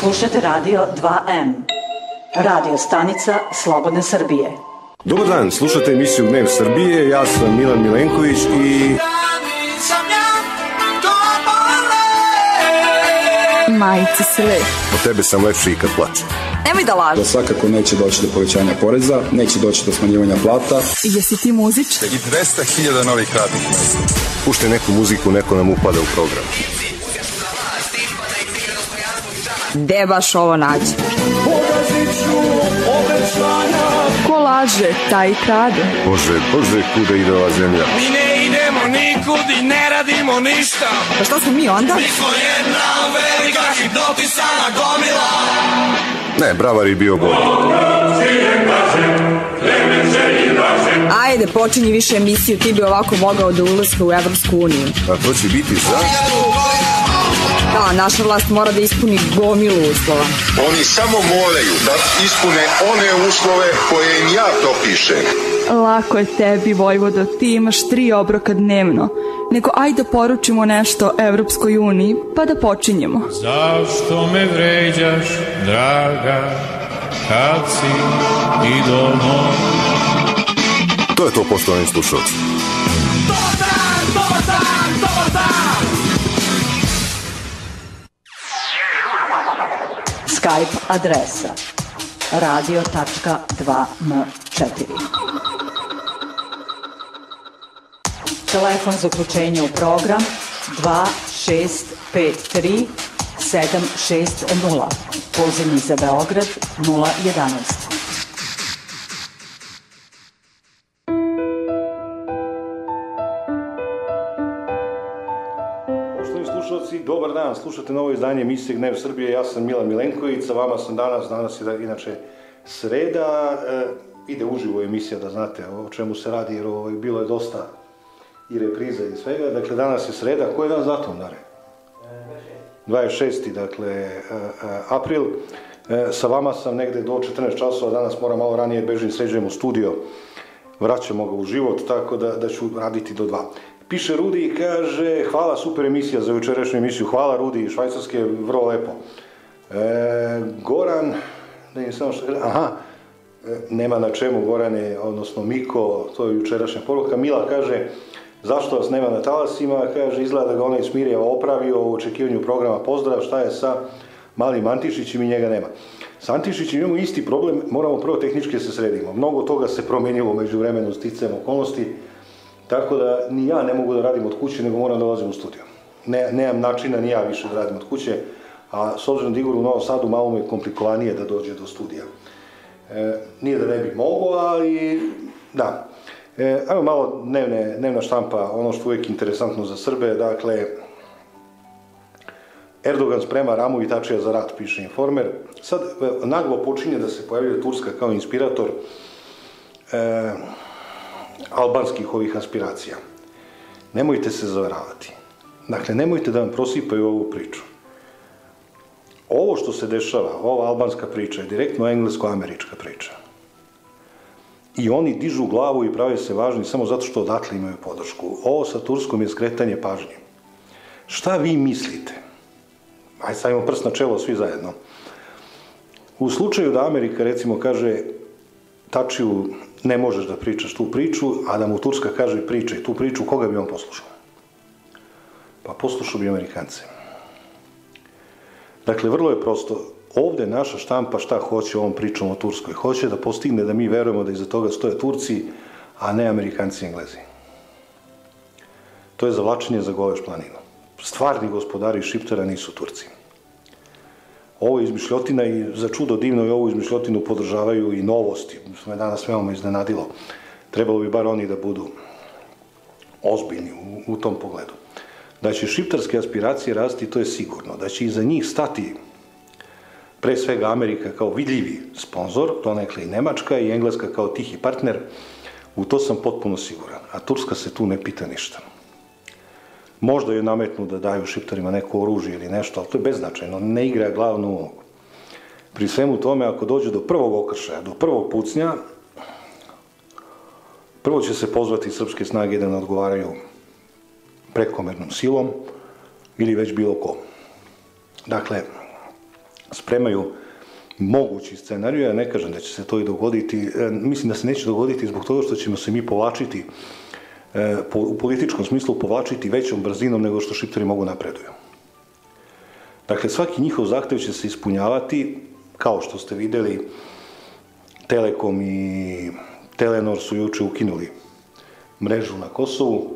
Slušate Radio 2M. Radio stanica Slobodne Srbije. Dobar dan, slušate emisiju Dnev Srbije, ja sam Milan Milenković i... Majice se lep. Od tebe sam lepši i kad plačem. Nemoj da lažeš. Da svakako neće doći do povećanja poreza, neće doći do smanjivanja plata. Jesi ti muzičar? I 200.000 novih radnih mjesta. Pušte neku muziku, neko nam upada u program. Gde baš ovo nađe? Ko laže, taj i krade. Bože, kuda ide ova zemlja? Mi ne idemo nikud i ne radimo ništa. Pa šta smo mi onda? Mi smo jedna velika hipnotisana gomila. Ne, Bravar je bio bolji. Ajde, počinji više emisiju, ti bi ovako mogao da ulaska u Evropsku uniju. A to će biti za... Da, naša vlast mora da ispuni gomilu uslova. Oni samo moraju da ispune one uslove koje im ja propišem. Lako je tebi, Vojvodo, ti imaš 3 obroka dnevno. Nego ajde poručimo nešto Evropskoj uniji, pa da počinjemo. Zašto me vređaš, draga, kad si idolno? To je to, poštovani slušalci. Dobar dan! Skype adresa radio.2m4. Telefon za uključenje u program 2653 760. Pozivni za Beograd 011. Dobar dan, slušate novo izdanje emisije Dnev Srbije, ja sam Milan Milenković, sa vama sam danas je inače sreda, ide uživo emisija da znate o čemu se radi jer bilo je dosta i repriza i svega, dakle danas je sreda, koji je dan zato, Dare? 26. dakle april, sa vama sam negde do 14 časova, danas moram malo ranije bežim, sređujem u studio, vraćamo ga u život, tako da ću raditi do 2. Piše Rudi i kaže, hvala, super emisija za jučerašnju emisiju, hvala Rudi, švajcarske, vrlo lepo. Goran, da im samo što kaže, nema na čemu Gorane, odnosno Miko, to je jučerašnja poruka. Mila kaže, zašto vas nema na talasima, kaže, izgleda da ga onaj Smirjeva opravio u očekivanju programa, pozdrav, šta je sa malim Antišićem i njega nema. Sa Antišićem imamo isti problem, moramo prvo tehnički se sredimo, mnogo toga se promenilo među vremenu sticajem okolnosti. Tako da ni ja ne mogu da radim od kuće, nego moram da dolazim u studio. Nemam načina ni ja više da radim od kuće, a s obzirom da Igor u Novom Sadu malo mi je komplikovanije da dođe do studija. Nije da ne bih mogao, ali da. Ajmo malo dnevna štampa, ono što je uvijek interesantno za Srbe. Dakle, Erdogan sprema Ramu i Tačija za rat, piše Informer. Sad naglo počinje da se pojavljuje Turska kao inspirator albanskih ovih aspiracija. Nemojte se zavaravati. Dakle, nemojte da vam prosipaju ovu priču. Ovo što se dešava, ova albanska priča je direktno englesko-američka priča. I oni dižu glavu i prave se važni samo zato što odatle imaju podršku. Ovo sa Turskom je skretanje pažnje. Šta vi mislite? Ajde, stavimo prst na čelo svi zajedno. U slučaju da Amerika, recimo, kaže Tačiju, ne možeš da pričaš tu priču, a da mu Turska kaže pričaj tu priču, koga bi on poslušao? Pa poslušao bi Amerikance. Dakle, vrlo je prosto, ovde naša štampa šta hoće ovom pričom o Turskoj? Hoće da postigne da mi verujemo da iza toga stoje Turci, a ne Amerikanci i Englezi. To je zavlačenje za Goleš planinu. Stvarni gospodari Šiptara nisu Turci. Ovo je izmišljotina i za čudo divno i ovu izmišljotinu podržavaju i Novosti. Me danas veoma iznenadilo. Trebalo bi bar oni da budu ozbiljni u tom pogledu. Da će šiptarske aspiracije rasti, to je sigurno. Da će iza njih stati pre svega Amerika kao vidljivi sponsor, donekle i Nemačka i Engleska kao tihi partner, u to sam potpuno siguran. A Turska se tu ne pita ništa. Možda je nametnu da daju Šiptarima neko oružje ili nešto, ali to je beznačajno, ne igra glavnu ulogu. Pri svemu tome, ako dođe do prvog okršaja, do prvog pucnja, prvo će se pozvati srpske snage da ne odgovaraju prekomernom silom ili već bilo ko. Dakle, spremaju mogući scenarij, ja ne kažem da će se to i dogoditi, mislim da se neće dogoditi zbog toga što ćemo se mi povlačiti, u političkom smislu povlačiti većom brzinom nego što Šiptari mogu napreduju. Dakle, svaki njihov zahtev će se ispunjavati, kao što ste vidjeli, Telekom i Telenor su juče ukinuli mrežu na Kosovu,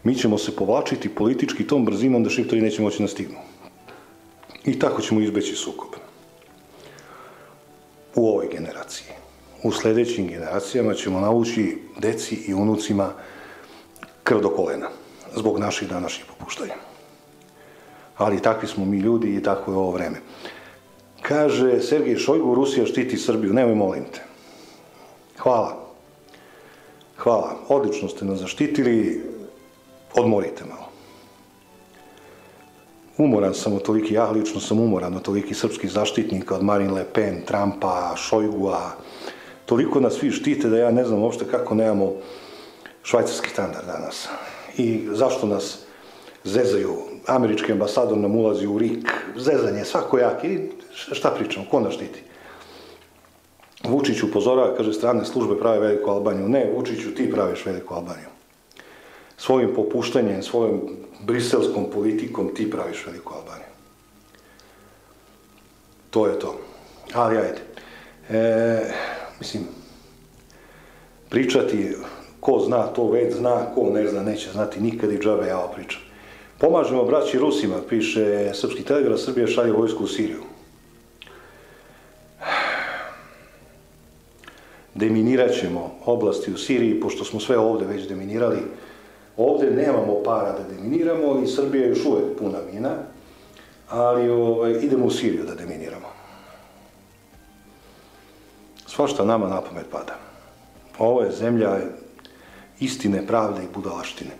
mi ćemo se povlačiti politički tom brzinom da Šiptari neće moći da stignu. I tako ćemo izbeći sukob. U ovoj generaciji. U sljedećim generacijama ćemo navući deci i unucima krv do kolena, zbog naših današnjih popuštanja. Ali takvi smo mi ljudi i tako je ovo vreme. Kaže Sergej Šojgu, Rusija štiti Srbiju. Nemoj, molim te. Hvala. Hvala. Odlično ste nas zaštitili. Odmorite malo. Umoran sam od toliki, ja lično sam umoran od toliki srpskih zaštitnika, od Marine Le Pen, Trumpa, Šojgua. Toliko nas svi štite da ja ne znam uopšte kako nemamo švajcarski standard danas. I zašto nas zezaju. Američki ambasador nam ulazi u RIK, zezanje, svakojaki. I šta pričamo, ko nas štiti? Vučić upozorava, kaže, strane službe prave Veliku Albaniju. Ne, Vučiću, ti praviš Veliku Albaniju. Svojim popuštanjem, svojom briselskom politikom ti praviš Veliku Albaniju. To je to. Ali ajde. Mislim, pričati, ko zna to već zna, ko ne zna neće znati nikad i džabe ja ovo pričam. Pomažemo braći Rusima, piše Srpski telegraf, Srbija šalje vojsku u Siriju. Deminirat ćemo oblasti u Siriji, pošto smo sve ovde već deminirali. Ovde nemamo para da deminiramo i Srbija je još uvek puna mina, ali idemo u Siriju da deminiramo. Svašta nama na pamet pada. Ovo je zemlja istine, pravde i budalaštine.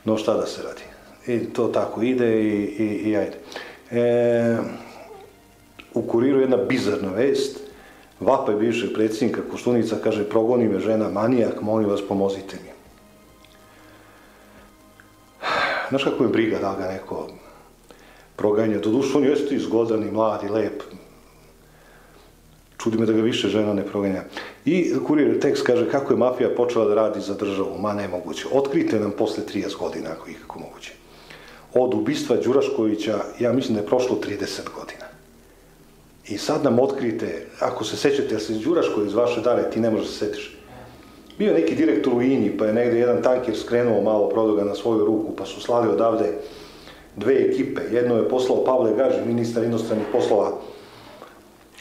No šta da se radi? I to tako ide i ajde. U Kuriru jedna bizarna vest. Vapaj bivšeg predsjednika Koštunica kaže, progoni me žena manijak, molim vas pomozite mi. Znaš kako je briga da ga neko proganja? Doduše on jeste i zgodan i mlad i lep. Čudi me da ga više žena ne proganja. I Kurir tekst kaže kako je mafija počela da radi za državu. Ma nemoguće. Otkrite nam posle 30 godina, ako ikako moguće. Od ubistva Đuraškovića, ja mislim da je prošlo 30 godina. I sad nam otkrite, ako se sećate, jer se Đurašković iz vaše dare, ti ne možeš se setiš. Bio neki direktor u INI, pa je negde jedan tanker skrenuo malo, prodao ga na svoju ruku, pa su slali odavde dve ekipe. Jedno je poslao Pavle Gaži, ministar inostranih poslova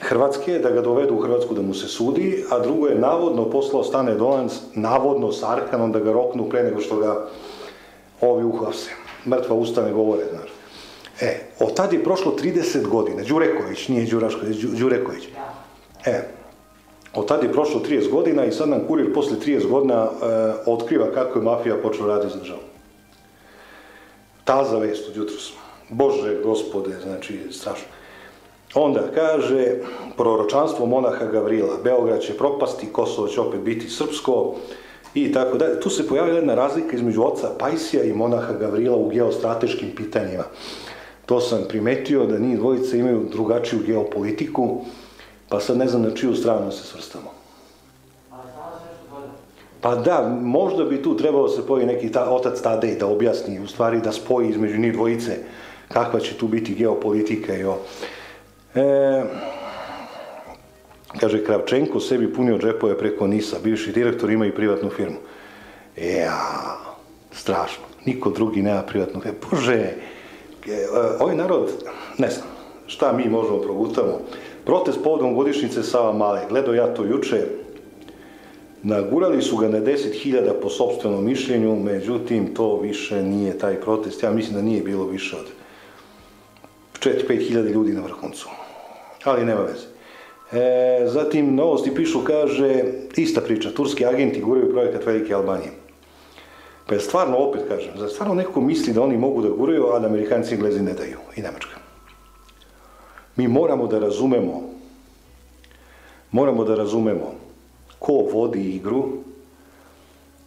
Hrvatske, da ga dovedu u Hrvatsku da mu se sudi, a drugo je navodno poslao Stane Dolanc, navodno s Arkanom, da ga roknu pre nego što ga ovi uhapse. Mrtva usta ne govore, znaš. Od tada je prošlo 30 godina. Đureković, nije Đurašković, Đureković. Od tada je prošlo 30 godina i sad nam Kurir posle 30 godina otkriva kako je mafija počela raditi za državu. Taza vest od jutros. Bože, gospode, znači, strašno. Onda kaže, proročanstvo monaha Gavrila, Beograd će propasti, Kosovo će opet biti srpsko i tako dalje. Tu se pojavila jedna razlika između oca Pajsija i monaha Gavrila u geostrateškim pitanjima. To sam primetio da njih dvojice imaju drugačiju geopolitiku, pa sad ne znam na čiju stranu se svrstamo. Pa da, možda bi tu trebalo se pojavi neki otac Tadej da objasni, u stvari da spoji između njih dvojice kakva će tu biti geopolitika i ovo. Kaže, Kravčenko sebi punio džepove preko NIS-a, bivši direktor ima i privatnu firmu. Strašno, niko drugi nema privatnu firmu. Bože, ovaj narod, ne znam, šta mi možemo progutamo. Protest povodom godišnjice Sava Male, gledao ja to juče, nagurali su ga na 10.000 po sopstvenom mišljenju, međutim, to više nije taj protest, ja mislim da nije bilo više od 4-5.000 ljudi na vrhuncu. Ali nema veze. Zatim Novosti pišu, kaže, ista priča, turski agenti guraju projekat Velike Albanije. Pa je stvarno, opet kažem, zar stvarno neko misli da oni mogu da guraju, a da Amerikanci i Englezi ne daju, i Nemačka. Mi moramo da razumemo ko vodi igru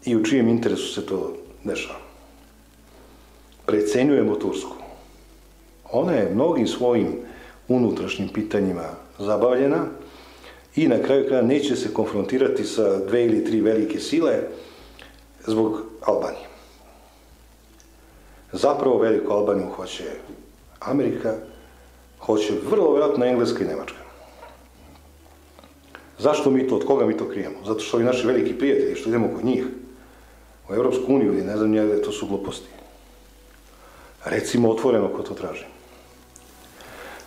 i u čijem interesu se to dešava. Precenjujemo Tursku. Ona je mnogim svojim unutrašnjim pitanjima zabavljena i na kraju kraja neće se konfrontirati sa 2 ili 3 velike sile zbog Albanije. Zapravo veliku Albaniju hoće Amerika, hoće vrlo vjerojatno Engleska i Nemačka. Zašto mi to, od koga mi to krijemo? Zato što ovi naši veliki prijatelji, što idemo kod njih, u Evropsku uniju, i ne znam njega, to su gluposti. Recimo otvoreno ko to traži.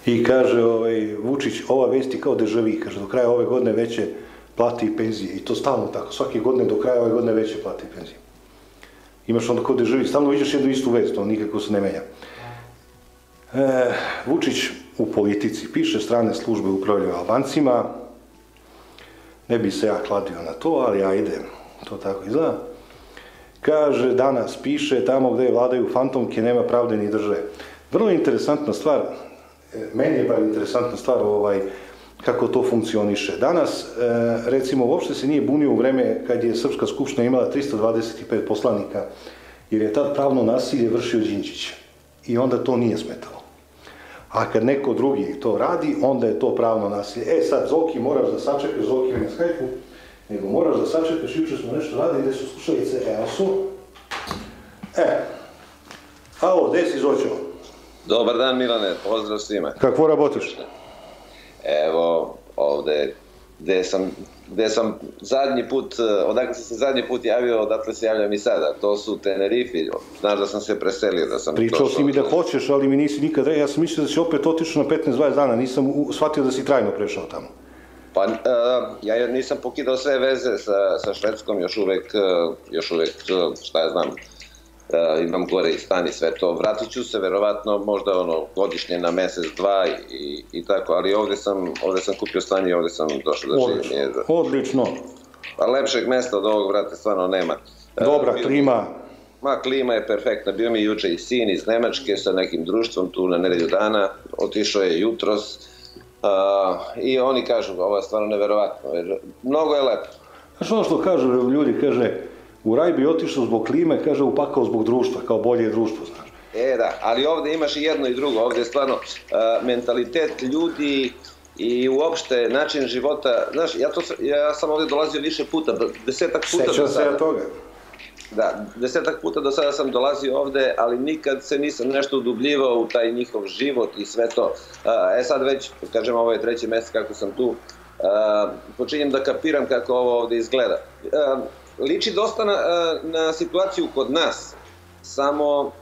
I kaže Vučić, ova vest je kao dežavi, kaže do kraja ove godine veće plate i penzije. I to stalno tako, svake godine do kraja ove godine veće plate i penzije. Imaš onda kao dežavi, stalno vidiš jednu istu vest, on nikako se ne menja. Vučić u politici piše, strane službe upravljaju Albancima, ne bi se ja kladio na to, ali ajde, to tako izgleda. Kaže, danas piše, tamo gde vladaju fantomke nema pravde ni drže. Vrlo interesantna stvar, meni je bar interesantna stvar kako to funkcioniše. Danas, recimo, uopšte se nije bunio u vreme kad je Srpska skupština imala 325 poslanika, jer je tad pravno nasilje vršio Đinđić. I onda to nije smetalo. A kad neko drugi to radi, onda je to pravno nasilje. Sad, Zoki, moraš da sačekaš, Zoki na Skype-u, nego moraš da sačekaš, juče smo nešto radili, gde su slušalice, evo su. Alo, gde si Zoćo? Dobar dan Milane, pozdrav svima. Kako rabotiš? Evo, ovde, gde sam zadnji put, odakle sam se zadnji put javio, odatle se javljam i sada. To su Tenerifi, znaš da sam se preselio, da sam... Pričao si mi da hoćeš, ali mi nisi nikad rekao, ja sam mislio da si opet otišao na 15-20 dana, nisam shvatio da si trajno prešao tamo. Pa, ja nisam pokidao sve veze sa Švedskom, još uvek, šta ja znam, imam gore i stan i sve to. Vratit ću se, verovatno, možda godišnje na mesec, dva i tako, ali ovde sam kupio stan i ovde sam došao da živim. Odlično. Pa lepšeg mesta od ovog, vrate, stvarno nema. Dobra, klima. Ma, klima je perfektna. Bio mi juče i sin iz Nemačke sa nekim društvom tu na nedelju dana, otišao je jutros i oni kažu, ovo je stvarno neverovatno, jer mnogo je lepo. Znaš ono što kažu ljudi, kaže, u raj bi otišao zbog klime, kaže, upakao zbog društva, kao bolje društvo, znaš. Da, ali ovde imaš i jedno i drugo, ovde je stvarno mentalitet ljudi i uopšte način života, znaš, ja sam ovde dolazio više puta, 10 puta do sada. Sećam se ja toga. Da, 10 puta do sada sam dolazio ovde, ali nikad se nisam nešto udubljivao u taj njihov život i sve to. Sad već, kažem, ovo je 3. mesec kako sam tu, počinjem da kapiram kako ovo ovde izgleda. Liči dosta na situaciju kod nas, samo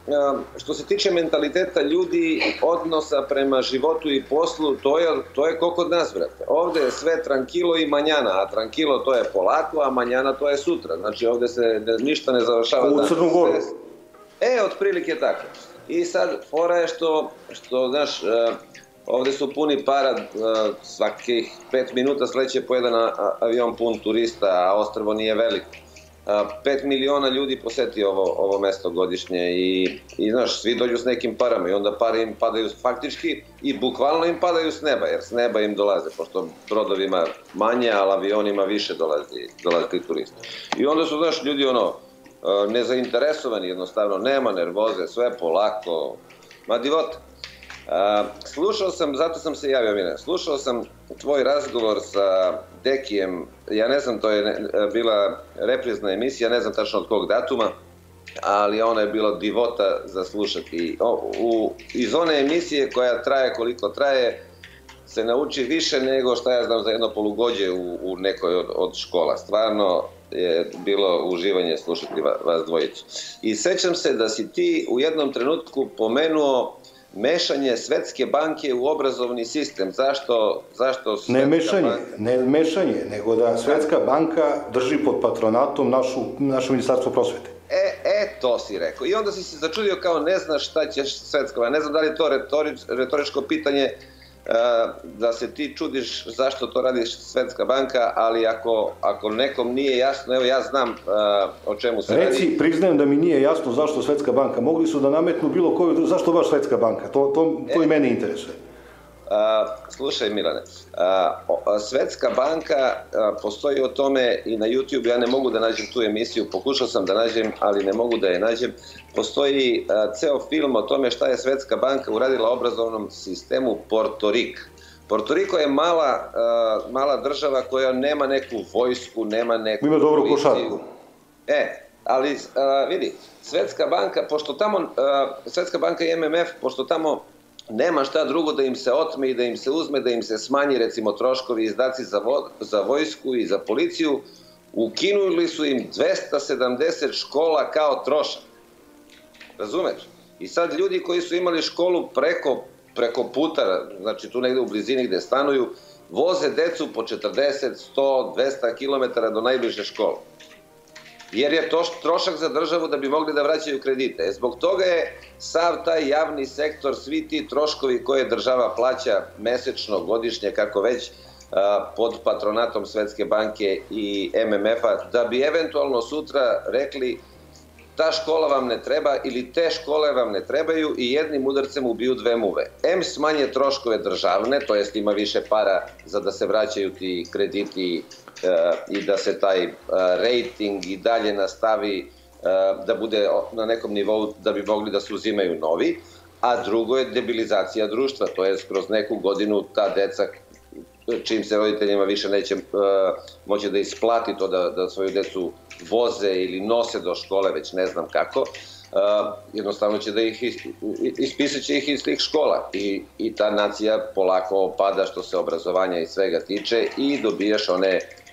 što se tiče mentaliteta ljudi, odnosa prema životu i poslu, to je ko kod nas, brate. Ovde je sve tranquilo i manjana, a tranquilo to je polako, a manjana to je sutra. Znači ovde se ništa ne završava danas. U Crnu Goru. Otprilike tako. I sad, fora je što znaš, ovde su puni para, svakih 5 minuta sleće po jedan avion pun turista, a ostrvo nije veliko. 5 miliona ljudi poseti ovo mesto godišnje i znaš, svi dođu s nekim parama i onda pare im padaju faktički i bukvalno im padaju s neba, jer s neba im dolaze, pošto brodovima manje, ali avionima više dolazi tih turista. I onda su, znaš, ljudi nezainteresovani, jednostavno, nema nervoze, sve polako, ma divota. Slušao sam, zato sam se javio, Mine, slušao sam tvoj razgovor sa Dekijem, ja ne znam, to je bila reprizna emisija, ne znam tačno od kog datuma, ali ona je bila divota za slušati. Iz one emisije koja traje koliko traje, se nauči više nego šta ja znam za jedno polugodište u nekoj od škola. Stvarno je bilo uživanje slušati vas dvojicu. I sećam se da si ti u jednom trenutku pomenuo mešanje Svetske banke u obrazovni sistem. Zašto Ne mešanje, nego da Svetska banka drži pod patronatom naše ministarstvo prosvete. To si rekao. I onda si se začudio kao ne znaš šta će Svetska banka. Ne znam da li je to retoričko pitanje da se ti čudiš zašto to radi Svetska banka, ali ako nekom nije jasno, evo ja znam o čemu se radi. Priznajem da mi nije jasno zašto Svetska banka. Mogli su da nametnu bilo koju, zašto baš Svetska banka? To i mene interesuje. Slušaj Milane, Svetska banka, postoji o tome i na YouTube, ja ne mogu da nađem tu emisiju, pokušao sam da nađem, ali ne mogu da je nađem. Postoji ceo film o tome šta je Svetska banka uradila obrazovnom sistemu Porto Rik. Porto Riko je mala država koja nema neku vojsku, nema neku ima dobru košarku. Ali vidi, Svetska banka, pošto tamo, Svetska banka i MMF, pošto tamo nema šta drugo da im se otme i da im se uzme, da im se smanji recimo troškovi i izdaci za vojsku i za policiju, ukinuli su im 270 škola kao trošak. Razumeš? I sad ljudi koji su imali školu preko puta, znači tu negde u blizini gde stanuju, voze decu po 40, 100, 200 km do najbliže škole. Jer je to trošak za državu da bi mogli da vraćaju kredite. Zbog toga je sav taj javni sektor, svi ti troškovi koje država plaća mesečno, godišnje, kako već, pod patronatom Svetske banke i MMF-a, da bi eventualno sutra rekli ta škola vam ne treba ili te škole vam ne trebaju i jednim udarcem ubiju dve muve. M smanje troškove državne, to jest ima više para za da se vraćaju ti krediti i da se taj rating i dalje nastavi da bude na nekom nivou da bi mogli da se uzimaju novi, a drugo je debilizacija društva, to je kroz neku godinu ta deca čim se roditeljima više neće moći da isplati to da svoju decu voze ili nose do škole, već ne znam kako, jednostavno će da ispisat će ih iz tih škola i ta nacija polako opada što se obrazovanja i svega tiče i dobijaš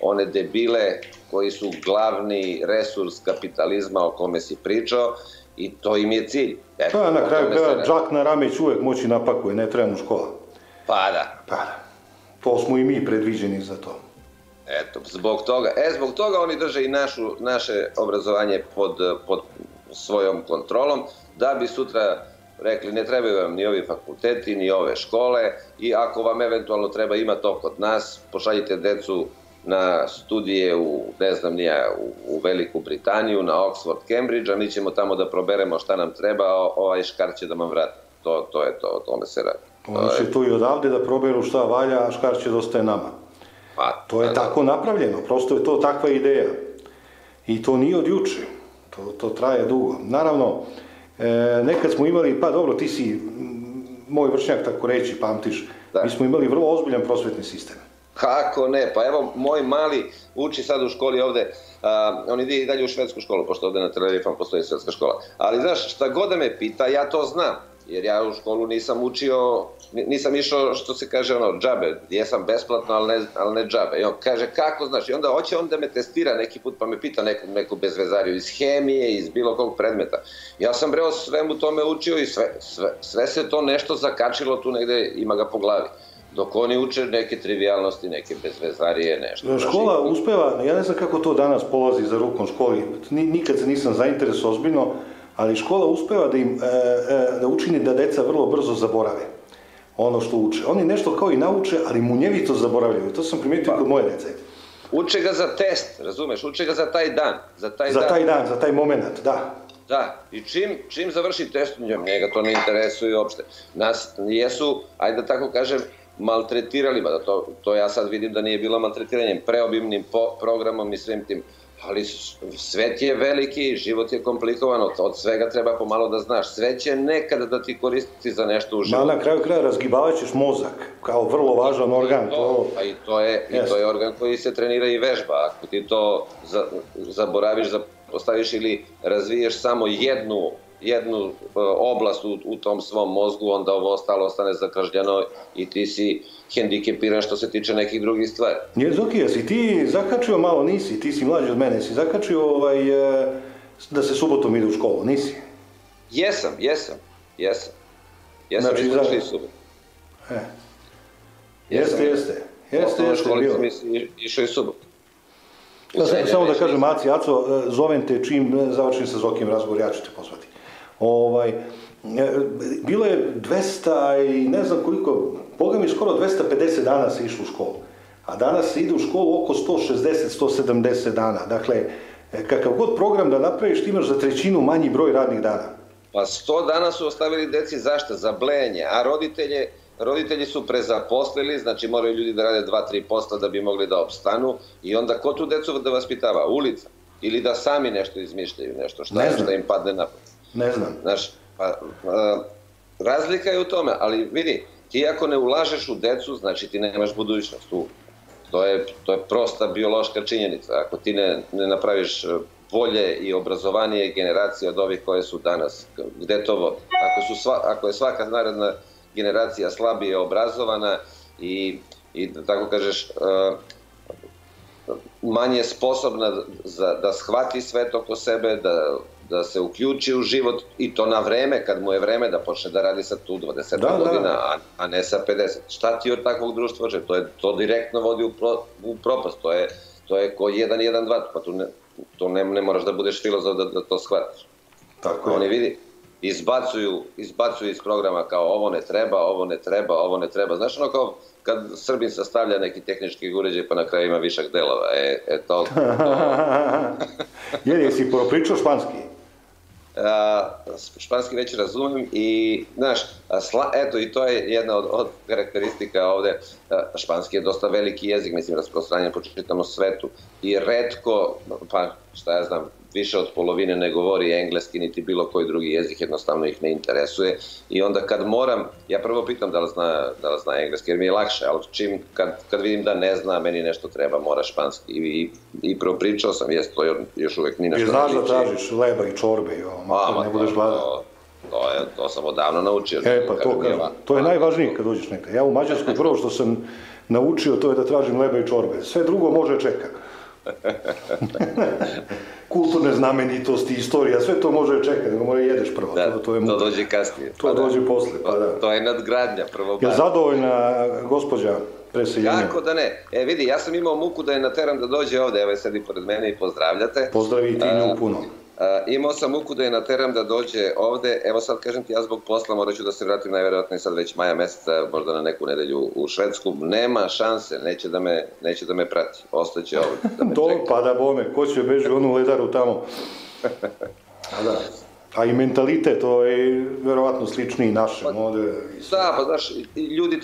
one debile koji su glavni resurs kapitalizma o kome si pričao i to im je cilj. Na kraju kada džak na rame će uvek moći napakuje, ne treba mu škola. Pa da. To smo i mi predviđeni za to. Eto, zbog toga oni drže i naše obrazovanje pod svojom kontrolom, da bi sutra rekli ne trebaju vam ni ovi fakulteti, ni ove škole i ako vam eventualno treba ima to kod nas, pošaljite decu na studije u Veliku Britaniju, na Oxford, Cambridge, a mi ćemo tamo da proberemo šta nam treba, ovaj škar će da vam vrati. To je to, o tome se radi. Oni će tu i odavde da proberu šta valja, a škar će da ostaje nama. To je tako napravljeno, prosto je to takva ideja. I to nije od juče, to traje dugo. Naravno, nekad smo imali, pa dobro, ti si moj vršnjak, tako reći, pamtiš, mi smo imali vrlo ozbiljan prosvetni sistem. Kako ne, pa evo, moj mali uči sad u školi ovde, on ide i dalje u švedsku školu, pošto ovde na Tel Avivu postoji švedska škola. Ali znaš, šta god da me pita, ja to znam. Jer ja u školu nisam učio, nisam išao, što se kaže, džabe, jesam besplatno, ali ne džabe. I on kaže, kako znaš? I onda hoće on da me testira neki put, pa me pita neku bezvezariju iz hemije, iz bilo kog predmeta. Ja sam o svemu tome učio i sve se to nešto zakačilo tu negde, ima ga po glavi. Dok oni uče neke trivialnosti, neke bezvezarije, nešto. Škola uspeva, ja ne znam kako to danas polazi za rukom školi, nikad se nisam zainteresovao ozbiljno, ali škola uspeva da učini da deca vrlo brzo zaborave ono što uče. Oni nešto kao i nauče, ali munjevito zaboravljaju. To sam primijetio kod moje dece. Uče ga za test, razumeš? Uče ga za taj dan. Za taj moment, da. Da, i čim završi test, njega to ne interesuje uopšte. Nas jesu, ajde da tako kažem, maltretirali, to ja sad vidim da nije bilo maltretiranjem, preobimnim programom i svim tim. Ali svet je veliki, život je komplikovan, od svega treba pomalo da znaš. Sve će nekada da ti koristiti za nešto u životu. Na kraju kraja razgibavat ćeš mozak, kao vrlo važan organ. I to je organ koji se trenira i vežba. Ako ti to zaboraviš, postaviš ili razviješ samo jednu oblast u tom svom mozgu, onda ovo ostalo ostane zakržljeno i ti si hendikepiran što se tiče nekih drugih stvari. Nije, Zoki, jesi ti zakačio malo, nisi, ti si mlađi od mene, si zakačio da se subotom ide u školu, nisi? Jesam. Znači, išao i subot. Jeste. U školi sam išao i subot. Samo da kažem, Aco, zovem te čim završim sa Zokijem razgovor, ja ću te pozvati. Bilo je 200 i ne znam koliko, Boga mi skoro 250 dana se išlo u školu, a danas se ide u školu oko 160-170 dana. Dakle, kakav god program da napraviš, ti imaš za trećinu manji broj radnih dana. Pa 100 dana su ostavili deci zašto? Za blejanje, a roditelje roditelji su prezaposlili, znači moraju ljudi da rade 2-3 posla da bi mogli da opstanu i onda ko tu decu da vaspitava? Ulica? Ili da sami nešto izmišljaju, nešto šta im padne na pamet? Ne znam. Znaš, razlika je u tome, ali vidi, ti ako ne ulažeš u decu, znači ti nemaš budućnost. To je prosta biološka činjenica. Ako ti ne napraviš bolje i obrazovanije generacije od ovih koje su danas, gde to vodi? Ako je svaka naredna generacija slabije obrazovana i da tako kažeš, manje sposobna da shvati svet oko sebe, da se uključi u život i to na vreme, kad mu je vreme da počne da radi sa tu 20 godina, a ne sa 50. Šta ti od takvog društva oče? To direktno vodi u propast. To je ko 1-1-2, pa to ne moraš da budeš filozof da to shvatiš. Tako je. Oni vidi, izbacuju iz programa kao ovo ne treba, ovo ne treba, ovo ne treba. Znaš ono kao kad Srbin sastavlja neki tehnički uređaj pa na kraju ima višak delova. To... Jesi pričao španski? Španski već razumem i, znaš, eto i to je jedna od karakteristika ovde. Španski je dosta veliki jezik, mislim, rasprostranjen po čitavom svetu i retko, pa šta ja znam, više od polovine ne govori engleski niti bilo koji drugi jezik, jednostavno ih ne interesuje i onda kad moram, ja prvo pitam da li zna engleski jer mi je lakše, ali kad vidim da ne zna, meni nešto treba, mora španski i propričao sam, to još uvek ni nešto ne liči. Znaš da tražiš leba i čorbe, ne budeš gladan. To sam odavno naučio. To je najvažnije kad dođeš nekada. Ja u Mađarskoj prvo što sam naučio to je da tražim leba i čorbe. Sve drugo može čekati. Kulturne znamenitosti, istorija, sve to može čekati, nego mora jedeš prvo. To dođe kasnije. To dođe posle, pa da. To je nadgradnja, prvo. Je zadovoljna gospođa preseljenja? Kako da ne? Vidi, ja sam imao muku da je nateram da dođe ovde, evo je sedi pored mene i pozdravljate. Pozdravi ti nju puno. Imao sam muku da je nateram da dođe ovde, evo sad kažem ti, ja zbog posla morat ću da se vratim najverovatnije sad već maja meseca, možda na neku nedelju u Švedsku, nema šanse, neće da me prati, ostaće ovde. To pa da bome, ko će beži onu ledaru tamo? A i mentalitet, to je verovatno sličniji našem ovde. Da, pa znaš, ljudi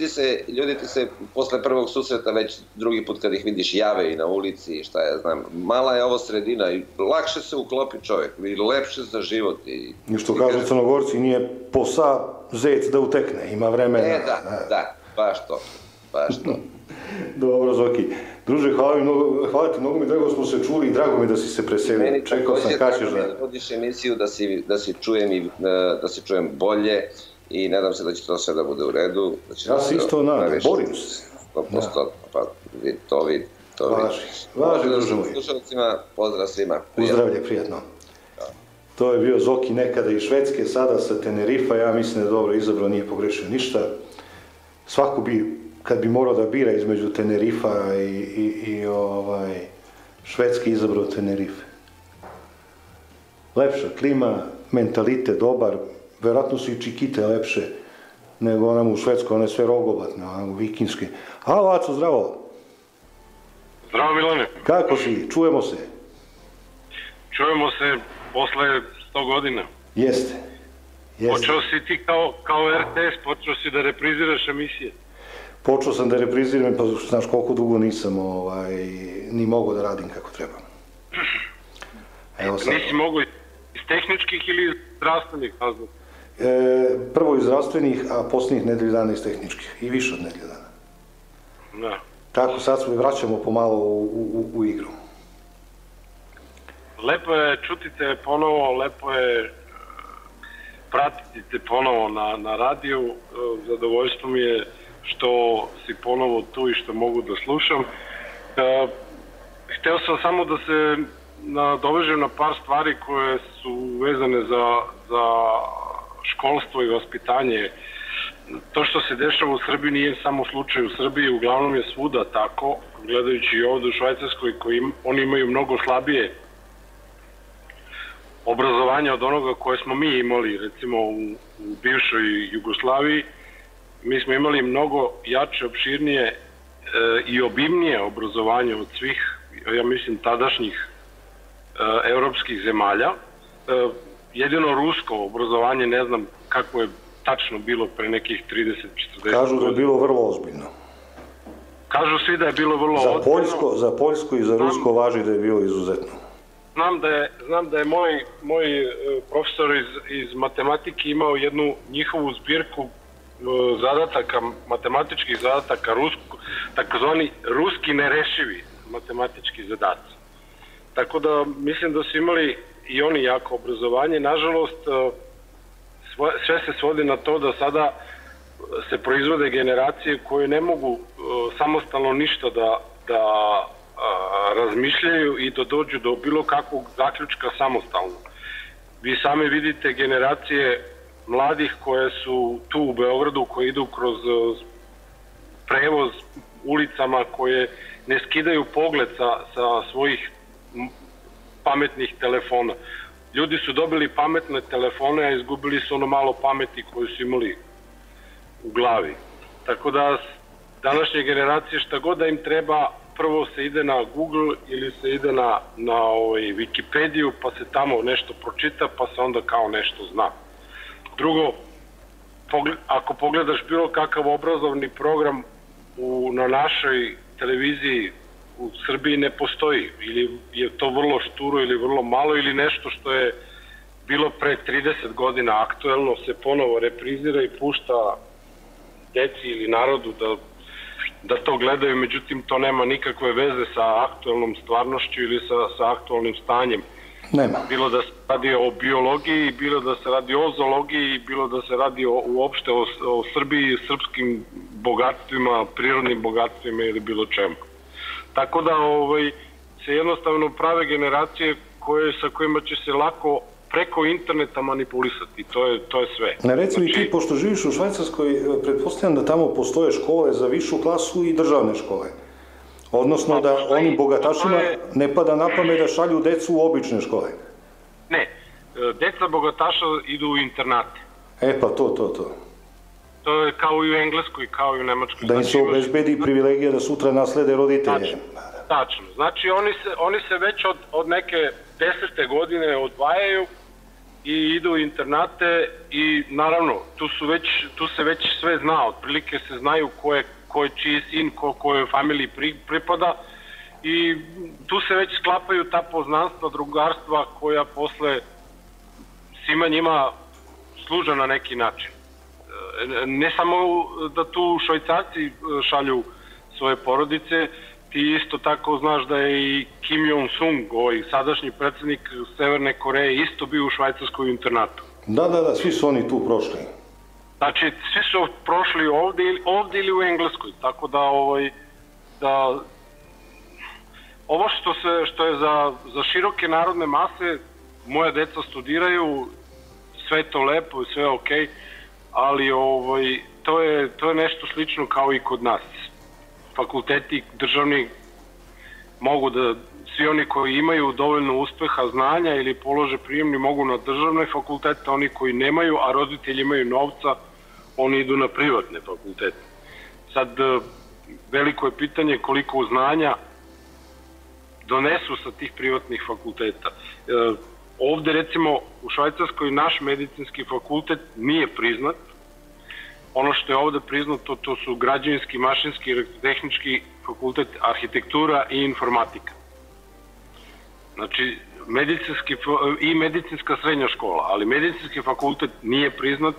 ti se posle prvog susreta već drugi put kad ih vidiš jave i na ulici i šta ja znam. Mala je ovo sredina i lakše se uklopi čovjek i lepše za život. I što kažu Crnogorci, nije posa zec da utekne, ima vremena. Da, baš to. Dobro, Zoki. Druže, hvala ti, mnogo mi drago smo se čuli i drago mi da si se preselio. Čekao sam kad ćeš da vodiš emisiju, da se čujem bolje i nadam se da će to sve da bude u redu. Ja se isto nadam, borim se. 100%, pa to vidi. Važi, druže moj. Slušalcima, pozdrav svima. Uzdravlje, prijatno. To je bio Zoki nekada iz Švedske, sada sa Tenerifa, ja mislim da je dobro izabrao, nije pogrešio ništa. Svako bi, kad bi morao da bira između Tenerifa i Švedske, izabrao Tenerife. Lepša klima, mentalitet dobar, verovatno su i čikite lepše nego onam u Švedskoj, one sve rogobatne, onam vikinske. Halo, Aco, zdravo! Zdravo, Milane! Kako si? Čujemo se? Čujemo se posle 100 godina. Jeste. Počeo si ti kao RTS, počeo si da repriziraš emisije. Počeo sam da repriziram, pa znaš koliko dugo nisam ni mogao da radim kako treba. Nisi mogao iz tehničkih ili iz zdravstvenih razloga? Prvo iz zdravstvenih, a posljednjih nedelju dana iz tehničkih. I više od nedelju dana. Da. Tako sad se vraćamo pomalo u igru. Lepo je čuti te ponovo, lepo je pratiti te ponovo na radiju. Zadovoljstvo mi je što si ponovo tu i što mogu da slušam. Hteo sam samo da se nadovežem na par stvari koje su vezane za školstvo i vaspitanje. To što se dešava u Srbiji nije samo slučaj u Srbiji, uglavnom je svuda tako, gledajući i ovde u Švajcarskoj, oni imaju mnogo slabije obrazovanje od onoga koje smo mi imali, recimo u bivšoj Jugoslaviji. Mi smo imali mnogo jače, opširnije i obimnije obrazovanje od svih, ja mislim, tadašnjih evropskih zemalja. Jedino rusko obrazovanje, ne znam kako je tačno bilo pre nekih 30-40 godina. Kažu da je bilo vrlo ozbiljno. Kažu svi da je bilo vrlo ozbiljno. Za Poljsko i za Rusko važi da je bilo izuzetno. Znam da je moj profesor iz matematike imao jednu njihovu zbirku zadataka, matematičkih zadataka, takozvani ruski nerešivi matematički zadaci. Tako da mislim da su imali i oni jako obrazovanje. Nažalost, sve se svodi na to da sada se proizvode generacije koje ne mogu samostalno ništa da razmišljaju i da dođu do bilo kakvog zaključka samostalno. Vi sami vidite generacije mladih koje su tu u Beogradu, koje idu kroz prevoz ulicama, koje ne skidaju pogled sa svojih pametnih telefona. Ljudi su dobili pametne telefone, a izgubili su ono malo pameti koju su imali u glavi. Tako da današnje generacije šta god da im treba, prvo se ide na Google ili se ide na Wikipediju, pa se tamo nešto pročita, pa se onda kao nešto zna. Drugo, ako pogledaš bilo kakav obrazovni program na našoj televiziji u Srbiji ne postoji, ili je to vrlo šturo ili vrlo malo, ili nešto što je bilo pre 30 godina aktuelno se ponovo reprizira i pušta deci ili narodu da to gledaju, međutim to nema nikakve veze sa aktuelnom stvarnošću ili sa aktuelnim stanjem. Nema. Bilo da se radi o biologiji, bilo da se radi o zoologiji, bilo da se radi uopšte o Srbiji, srpskim bogatstvima, prirodnim bogatstvima ili bilo čemu. Tako da se jednostavno prave generacije sa kojima će se lako preko interneta manipulisati. To je sve. Reci mi ti, pošto živiš u Švajcarskoj, pretpostavljam da tamo postoje škole za višu klasu i državne škole. Odnosno da onim bogatašima ne pada na pamet da šalju decu u obične škole. Ne, deca bogataša idu u internate. Pa to. To je kao i u Engleskoj, kao i u Nemačkoj. Da im se obezbedi privilegija da sutra naslede roditelje. Tačno. Znači oni se već od neke 10. godine odvajaju i idu u internate i naravno tu se već sve zna, otprilike se znaju ko je čiji sin, kojoj familiji pripada i tu se već sklapaju ta poznanstva, drugarstva koja posle svima njima služe na neki način. Ne samo da tu Švajcarci šalju svoje porodice, ti isto tako znaš da je i Kim Jong-sung, sadašnji predsjednik Severne Koreje, isto bio u švajcarskoj internatu. Da, svi su oni tu prošli. Znači, svi su prošli ovdje ili u Engleskoj, tako da ovo što je za široke narodne mase, moja deca studiraju, sve to lepo i sve okej, ali to je nešto slično kao i kod nas. Fakulteti državni mogu da, svi oni koji imaju dovoljno uspeha, znanja ili polože prijemni mogu na državne fakultete, oni koji nemaju, a roditelji imaju novca, oni idu na privatne fakultete. Sad, veliko je pitanje koliko znanja donesu sa tih privatnih fakulteta. Ovde, recimo, u Švajcarskoj naš medicinski fakultet nije priznat. Ono što je ovde priznato, to su građevinski, mašinski, tehnički fakultet, arhitektura i informatika. Znači, i medicinska srednja škola, ali medicinski fakultet nije priznat,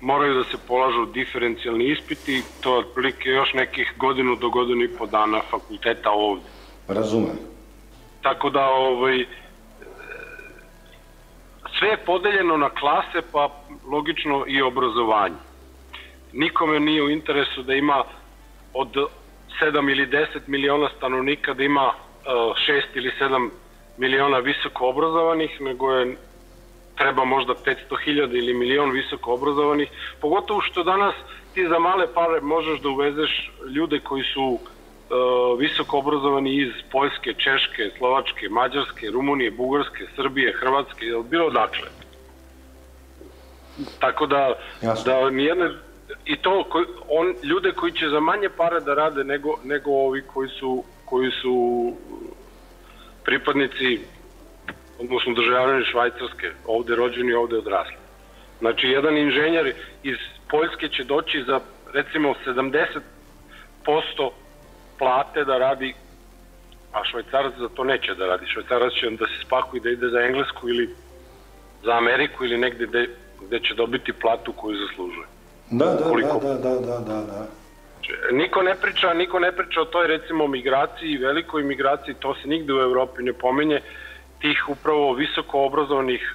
moraju da se polažu diferencijalni ispiti, to je otprilike još nekih godinu do godinu i po dana fakulteta ovde. Razumem. Tako da, sve je podeljeno na klase, pa logično i obrazovanje. Nikome nije u interesu da ima od 7 ili 10 miliona stanovnika, da ima 6 ili 7 miliona visoko obrazovanih, nego treba možda 500.000 ili milion visoko obrazovanih, pogotovo što danas ti za male pare možeš da uvezeš ljude koji su visoko obrazovani iz Poljske, Češke, Slovačke, Mađarske, Rumunije, Bugarske, Srbije, Hrvatske, bilo dakle. Tako da nijedne, i to ljude koji će za manje pare da rade nego ovi koji su pripadnici, odnosno državljani Švajcarske, ovde rođeni, ovde odrasli. Znači, jedan inženjer iz Poljske će doći za, recimo, 70% plate da radi, a Švajcarac za to neće da radi. Švajcarac će da se spakuje da ide za Englesku ili za Ameriku ili negde gde će dobiti platu koju zaslužuje. Da. Niko ne priča o toj, recimo, migraciji, velikoj migraciji, to se nigde u Evropi ne pominje, tih upravo visoko obrazovanih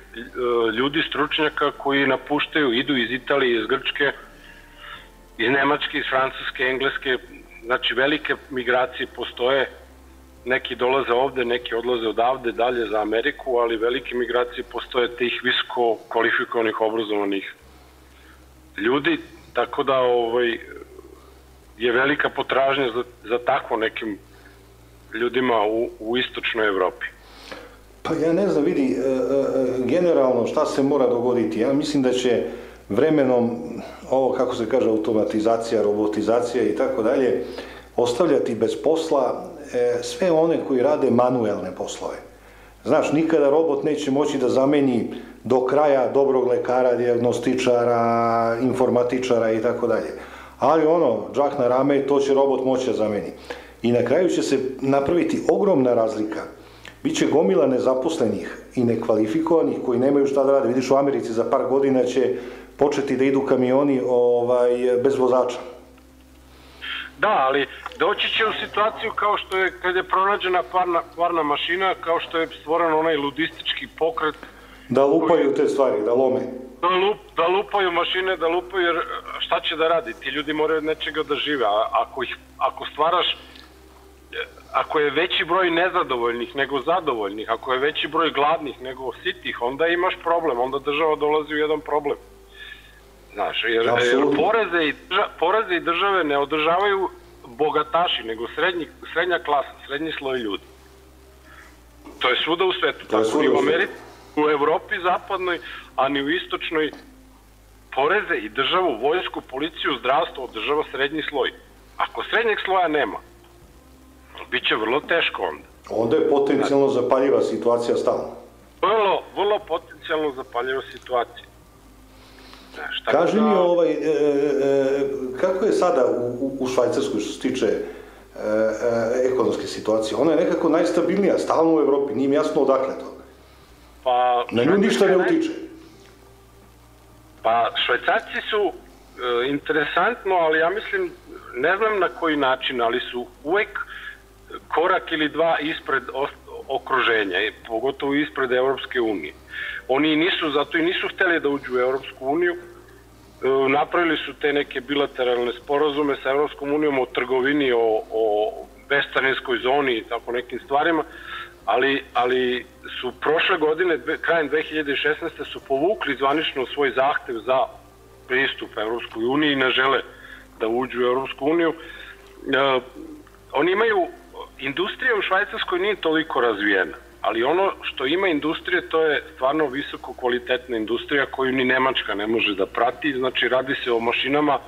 ljudi, stručnjaka koji napuštaju, idu iz Italije, iz Grčke, iz Nemačke, iz Francuske, Engleske, znači velike migracije postoje, neki dolaze ovde, neki odlaze odavde dalje za Ameriku, ali velike migracije postoje tih visoko kvalifikovanih, obrazovanih ljudi, tako da je velika potražnja za takvo nekim ljudima u istočnoj Evropi. Pa ja ne znam, vidi, generalno šta se mora dogoditi. Ja mislim da će vremenom ovo, kako se kaže, automatizacija, robotizacija i tako dalje, ostavljati bez posla sve one koji rade manuelne poslove. Znaš, nikada robot neće moći da zameni do kraja dobrog lekara, dijagnostičara, informatičara i tako dalje. Ali džak na rame, to će robot moći da zameni. I na kraju će se napraviti ogromna razlika. Biće gomila nezaposlenih i nekvalifikovanih koji nemaju šta da rade. Vidiš, u Americi za par godina će početi da idu kamioni bez vozača. Da, ali doći će u situaciju kao što je kad je pronađena parna mašina, kao što je stvoren onaj ludistički pokret. Da lupaju te stvari, da lome. Da lupaju mašine, da lupaju, jer šta će da radi? Ti ljudi moraju od nečega da žive. Ako stvaraš, ako je veći broj nezadovoljnih nego zadovoljnih, ako je veći broj gladnih nego sitih, onda imaš problem, onda država dolazi u jedan problem. Znaš, jer poreze i države ne održavaju bogataši, nego srednja klasa, srednji sloj ljudi. To je svuda u svetu, tako i u Americi, u Evropi zapadnoj, a ni u istočnoj. Poreze i državu, vojsku, policiju, zdravstvo održava srednji sloj. Ako srednjeg sloja nema, bit će vrlo teško onda. Onda je potencijalno zapaljiva situacija stalno. Vrlo potencijalno zapaljiva situacija. Kaži mi, kako je sada u Švajcarskoj što se tiče ekonomske situacije? Ona je nekako najstabilnija, stalno u Evropi, nije mi jasno odakle to. Na nju ništa ne utiče. Pa Švajcarci su interesantno, ali ja mislim, ne znam na koji način, ali su uvek korak ili dva ispred okruženja, pogotovo ispred Evropske unije. Oni zato i nisu hteli da uđu u Evropsku uniju, napravili su te neke bilateralne sporazume sa Evropskom unijom o trgovini, o bescarinskoj zoni i tako nekim stvarima, ali su prošle godine, krajem 2016. su povukli zvanično svoj zahtev za pristup Evropskoj uniji i ne žele da uđu u Evropsku uniju. Oni imaju, industrija u Švajcarskoj nije toliko razvijena, ali ono što ima industrije, to je stvarno visoko kvalitetna industrija koju ni Nemačka ne može da prati. Znači, radi se o mašinama,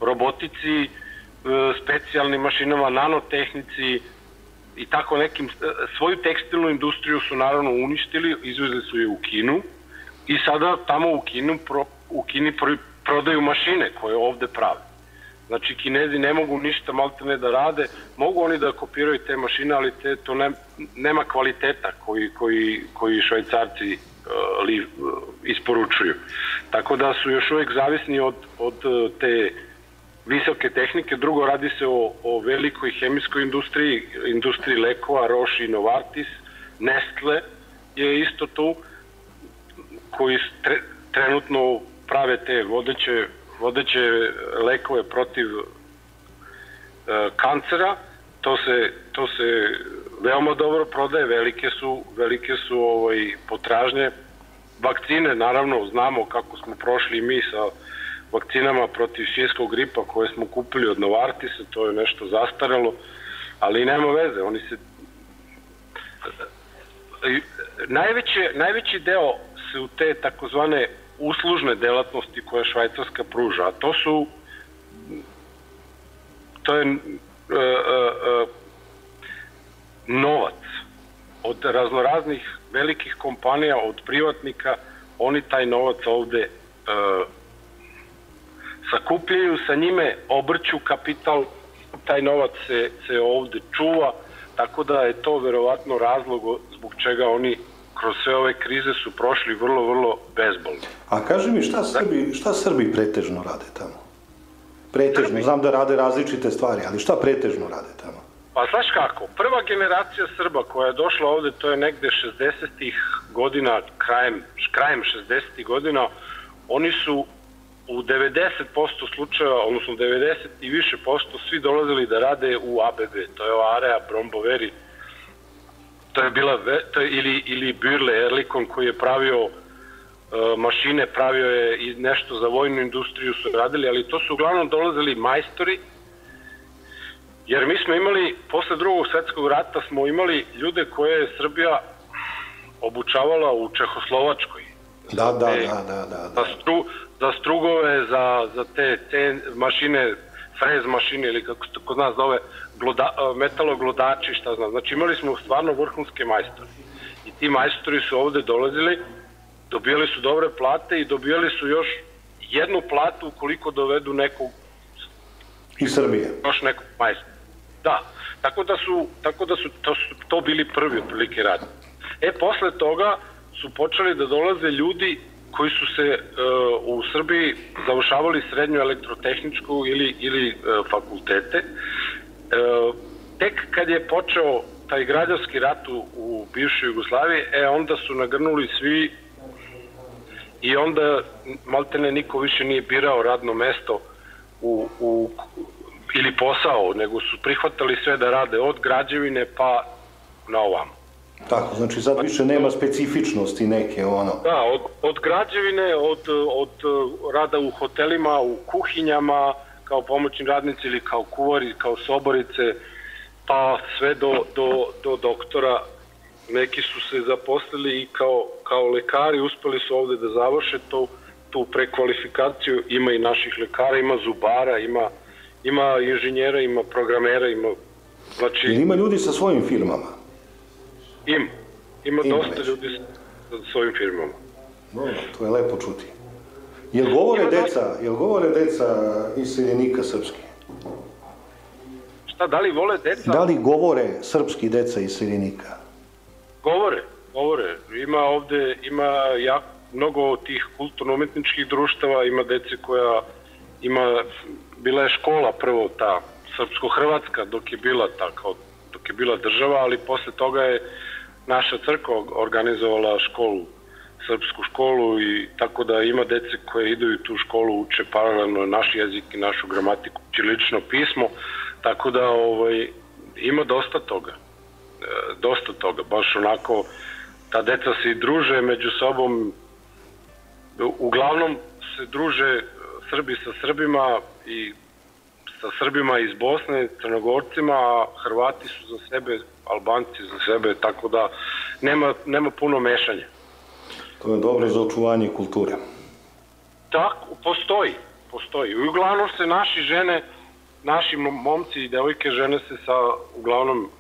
robotici, specijalnim mašinama, nanotehnici i tako nekim. Svoju tekstilnu industriju su naravno uništili, izvezli su je u Kinu i sada tamo u Kini prodaju mašine koje ovde prave. Znači, Kinezi ne mogu ništa maltene da rade, mogu oni da kopiraju te mašine, ali to nema kvaliteta koji Švajcarci isporučuju. Tako da su još uvek zavisni od te visoke tehnike. Drugo, radi se o velikoj hemijskoj industriji lekova, Roche i Novartis, Nestle je isto tu, koji trenutno prave te vodeće lekove protiv kancera. To se veoma dobro prodaje, velike su potražnje. Vakcine, naravno, znamo kako smo prošli mi sa vakcinama protiv svinjskog gripa koje smo kupili od Novartisa, to je nešto zastarelo, ali nema veze, oni se... Najveći deo su te takozvane uslužne delatnosti koje Švajcarska pruža, a to je novac od raznoraznih velikih kompanija, od privatnika. Oni taj novac ovde sakupljaju, sa njime obrću kapital, taj novac se ovde čuva, tako da je to verovatno razlog zbog čega oni kroz sve ove krize su prošli vrlo, vrlo bezbolno. A kaži mi, šta Srbi pretežno rade tamo? Pretežno, znam da rade različite stvari, ali šta pretežno rade tamo? Pa znaš kako, prva generacija Srba koja je došla ovde, to je negde 60-ih godina, krajem 60-ih godina, oni su u 90% slučajeva, odnosno 90 i više posto, svi dolazili da rade u ABB, to je Area, Bromboveri, to je bila, ili Birle, Erlikon koji je pravio mašine, pravio je i nešto za vojnu industriju su radili, ali to su uglavnom dolazili majstori, jer mi smo imali, posle drugog svetskog rata smo imali ljude koje je Srbija obučavala u Čehoslovačkoj. Da. Za strugove, za te mašine, frez mašine ili kako se kod nas zove, metaloglodači, šta znam. Znači imali smo stvarno vrhunske majstore. I ti majstori su ovde dolazili, dobijali su dobre plate i dobijali su još jednu platu ukoliko dovedu nekog iz Srbije. Još nekog majstora. Da. Tako da su to bili prvi otprilike radi. Posle toga su počeli da dolaze ljudi koji su se u Srbiji završavali srednju elektrotehničku ili fakultete. Tek kad je počeo taj građanski rat u bivšoj Jugoslaviji, onda su nagrnuli svi i onda maltene niko više nije birao radno mesto ili posao, nego su prihvatali sve da rade od građevine pa na ovamo. Tako, znači sad više nema specifičnosti neke, ono. Da, od građevine, od rada u hotelima, u kuhinjama, kao pomoćni radnici ili kao kuvari, kao soborice, pa sve do doktora. Neki su se zaposlili i kao lekari, uspeli su ovde da završe tu prekvalifikaciju. Ima i naših lekara, ima zubara, ima inženjera, ima programera, ima... Znači... Ima ljudi sa svojim firmama? Ima dosta ljudi sa svojim firmama. Dobro, to je lepo čuti. Jel govore deca iseljenika srpski? Šta, da li vole deca? Da li govore srpski deca iseljenika? Govore. Ima mnogo tih kulturno-umetničkih društava, ima dece koja bila je škola prvo ta srpsko-hrvatska dok je bila država, ali posle toga je naša crkva organizovala srpsku školu i tako da ima dece koje idu u tu školu, uče paralelno naš jezik i našu gramatiku, ćirilično pismo, tako da ima dosta toga, baš onako, ta deca se i druže među sobom, uglavnom se druže Srbi sa Srbima i sa Srbima iz Bosne, Crnogorcima, a Hrvati su za sebe, Albanci za sebe, tako da nema puno mešanja. To je dobro za očuvanje kulture. Tako, postoji. Uglavnom se naši momci i devojke žene se uglavnom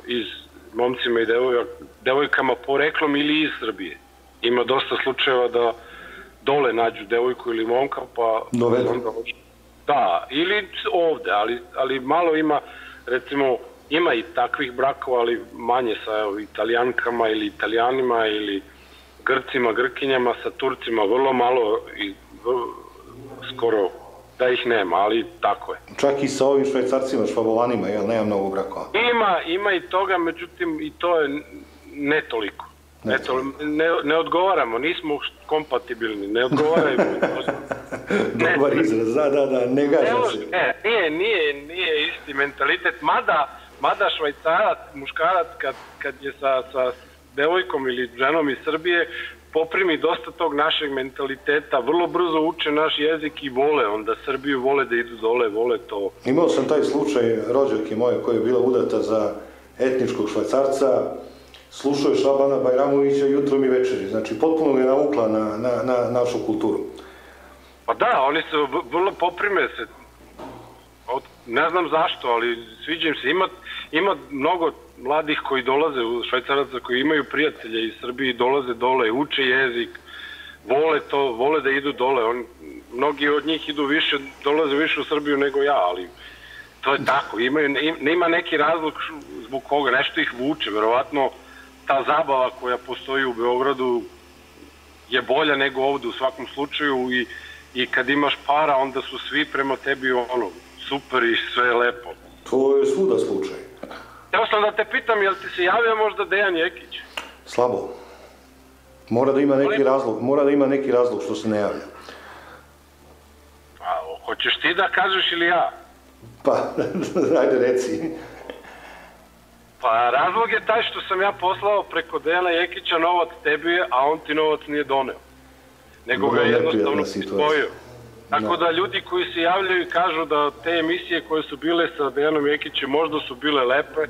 iz momcima i devojkama poreklom ili iz Srbije. Ima dosta slučajeva da dole nađu devojku ili momka, pa... Dovedu. Da, ili ovde, ali malo ima, recimo, ima i takvih brakova, ali manje sa Italijankama ili Italijanima ili Grcima, Grkinjama, sa Turcima, vrlo malo i skoro da ih nema, ali tako je. Čak i sa ovim Švajcarcima, Švabovanima, jel, nema mnogo brakova? Ima i toga, međutim, i to je ne toliko. Ne odgovaramo, nismo kompatibilni, ne odgovaraju. Dobar izraz, da, ne gaža se. Nije isti mentalitet, mada Švajcarac, muškarac, kad je sa devojkom ili ženom iz Srbije, poprimi dosta tog našeg mentaliteta, vrlo brzo uče naš jezik i vole, onda Srbiju vole da idu dole, vole to. Imao sam taj slučaj rođake moje koja je bila udata za etničkog Švajcarca, slušao je Šabana Bajramovića jutrom i večeri, znači potpuno je navukla na našu kulturu. Pa da, oni se vrlo poprime se, ne znam zašto, ali sviđa im se, ima mnogo mladih koji dolaze u Švajcaraca, koji imaju prijatelje iz Srbije i dolaze dole, uče jezik, vole da idu dole. Mnogi od njih dolaze više u Srbiju nego ja, ali to je tako. Nema neki razlog zbog koga, nešto ih vuče. Verovatno ta zabava koja postoji u Beogradu je bolja nego ovde u svakom slučaju i kad imaš para onda su svi prema tebi super i sve je lepo. To je svuda slučaj. Evo sam da te pitam, jel ti se javio možda Dejan Jekić? Slabo. Mora da ima neki razlog što se ne javlja. Pa, hoćeš ti da kažeš ili ja? Pa, ajde reci. Pa, razlog je taj što sam ja poslao preko Dejana Jekića novac tebi, a on ti novac nije doneo. Nego ga jednostavno izdvojio. Tako da ljudi koji se javljaju i kažu da te emisije koje su bile sa Dejanom Jekićem možda su bile lepe,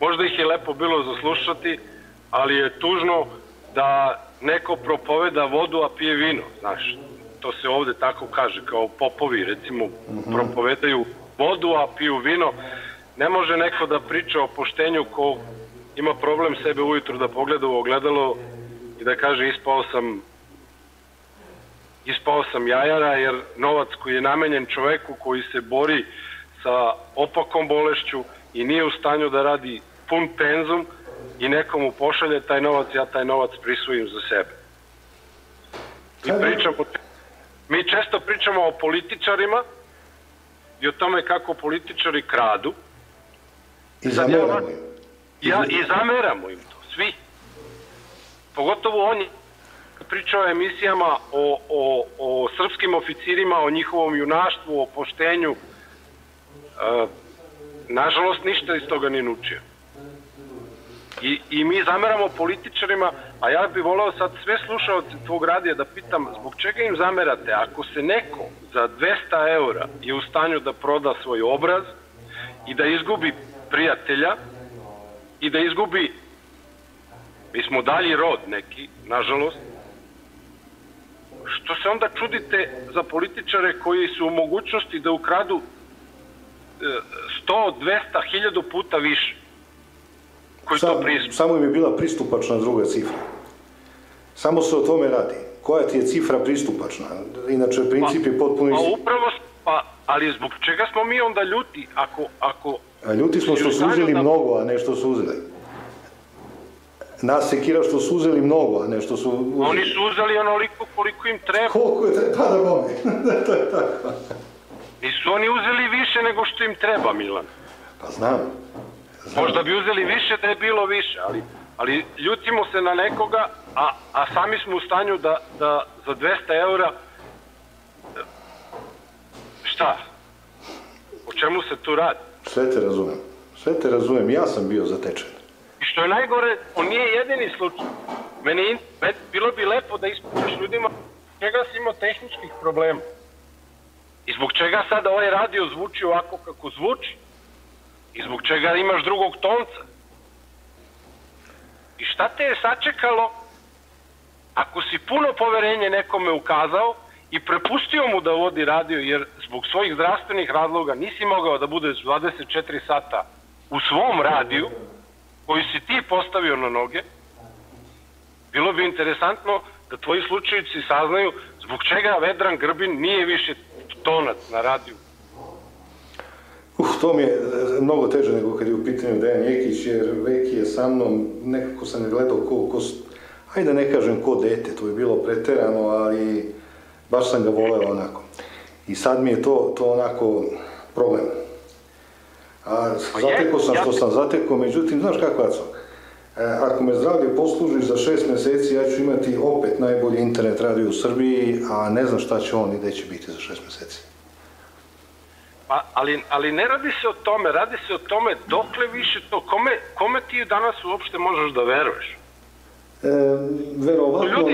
možda ih je lepo bilo zaslušati, ali je tužno da neko propoveda vodu, a pije vino, znaš. To se ovde tako kaže, kao popovi, recimo, propovedaju vodu, a piju vino. Ne može neko da priča o poštenju ko ima problem sebe ujutru da pogleda u ogledalo i da kaže ispao sam jajara, jer novac koji je namenjen čoveku koji se bori sa opakom bolešću i nije u stanju da radi pun penzum i nekomu pošalje taj novac, ja taj novac prisvojim za sebe. Mi često pričamo o političarima i o tome kako političari kradu. I zameramo im. I zameramo im to, svi. Pogotovo oni pričao o emisijama o srpskim oficirima, o njihovom junaštvu, o poštenju. Nažalost, ništa iz toga nije naučio. I mi zameramo političarima, a ja bih voleo sad sve slušaoce tvog radija da pitam zbog čega im zamerate ako se neko za 200 eura je u stanju da proda svoj obraz i da izgubi prijatelja i da izgubi, mi smo dalji rod neki, nažalost, što se onda čudite za političare koji su u mogućnosti da ukradu 100, 200, 1000 puta više? Samo im je bila pristupačna druga cifra. Samo se o tome radi. Koja ti je cifra pristupačna? Inače, princip je potpuno isti. Pa upravo, ali zbog čega smo mi onda ljuti? A ljuti smo što su uzeli mnogo, a ne što su uzeli. Nas sekira što su uzeli mnogo, a ne što su uzeli. Oni su uzeli onoliko koliko im treba. Koliko je treba? Pa da bome. To je tako. Nisu oni uzeli više nego što im treba, Milan. Pa znam. Možda bi uzeli više da je bilo više, ali ljutimo se na nekoga, a sami smo u stanju da za 200 eura, šta? O čemu se tu radi? Sve te razumem, ja sam bio zatečen. I što je najgore, on nije jedini slučaj. Bilo bi lepo da ispitaš ljudima čega si imao tehničkih problema. I zbog čega sada ovaj radio zvuči ovako kako zvuči. I zbog čega imaš drugog tonca? I šta te je sačekalo ako si puno poverenje nekome ukazao i prepustio mu da vodi radio, jer zbog svojih zdravstvenih razloga nisi mogao da budeš 24 sata u svom radiju koji si ti postavio na noge? Bilo bi interesantno da tvoji slučajici saznaju zbog čega Vedran Grbin nije više tonac na radiju. To mi je mnogo teže nego kad je u pitanju Dejan Jekić, jer Veki je sa mnom, nekako sam je gledao ajde ne kažem ko dete, to je bilo preterano, ali baš sam ga voleo onako. I sad mi je to onako problem. A zatekao sam što sam zatekao, međutim, znaš kako, Aco, ako me zdravlje posluži za 6 meseci, ja ću imati opet najbolji internet radio u Srbiji, a ne znam šta će on i gde će biti za 6 meseci. Ali ne radi se o tome, radi se o tome dokle više to, kome ti danas uopšte možeš da veruješ? Verovatno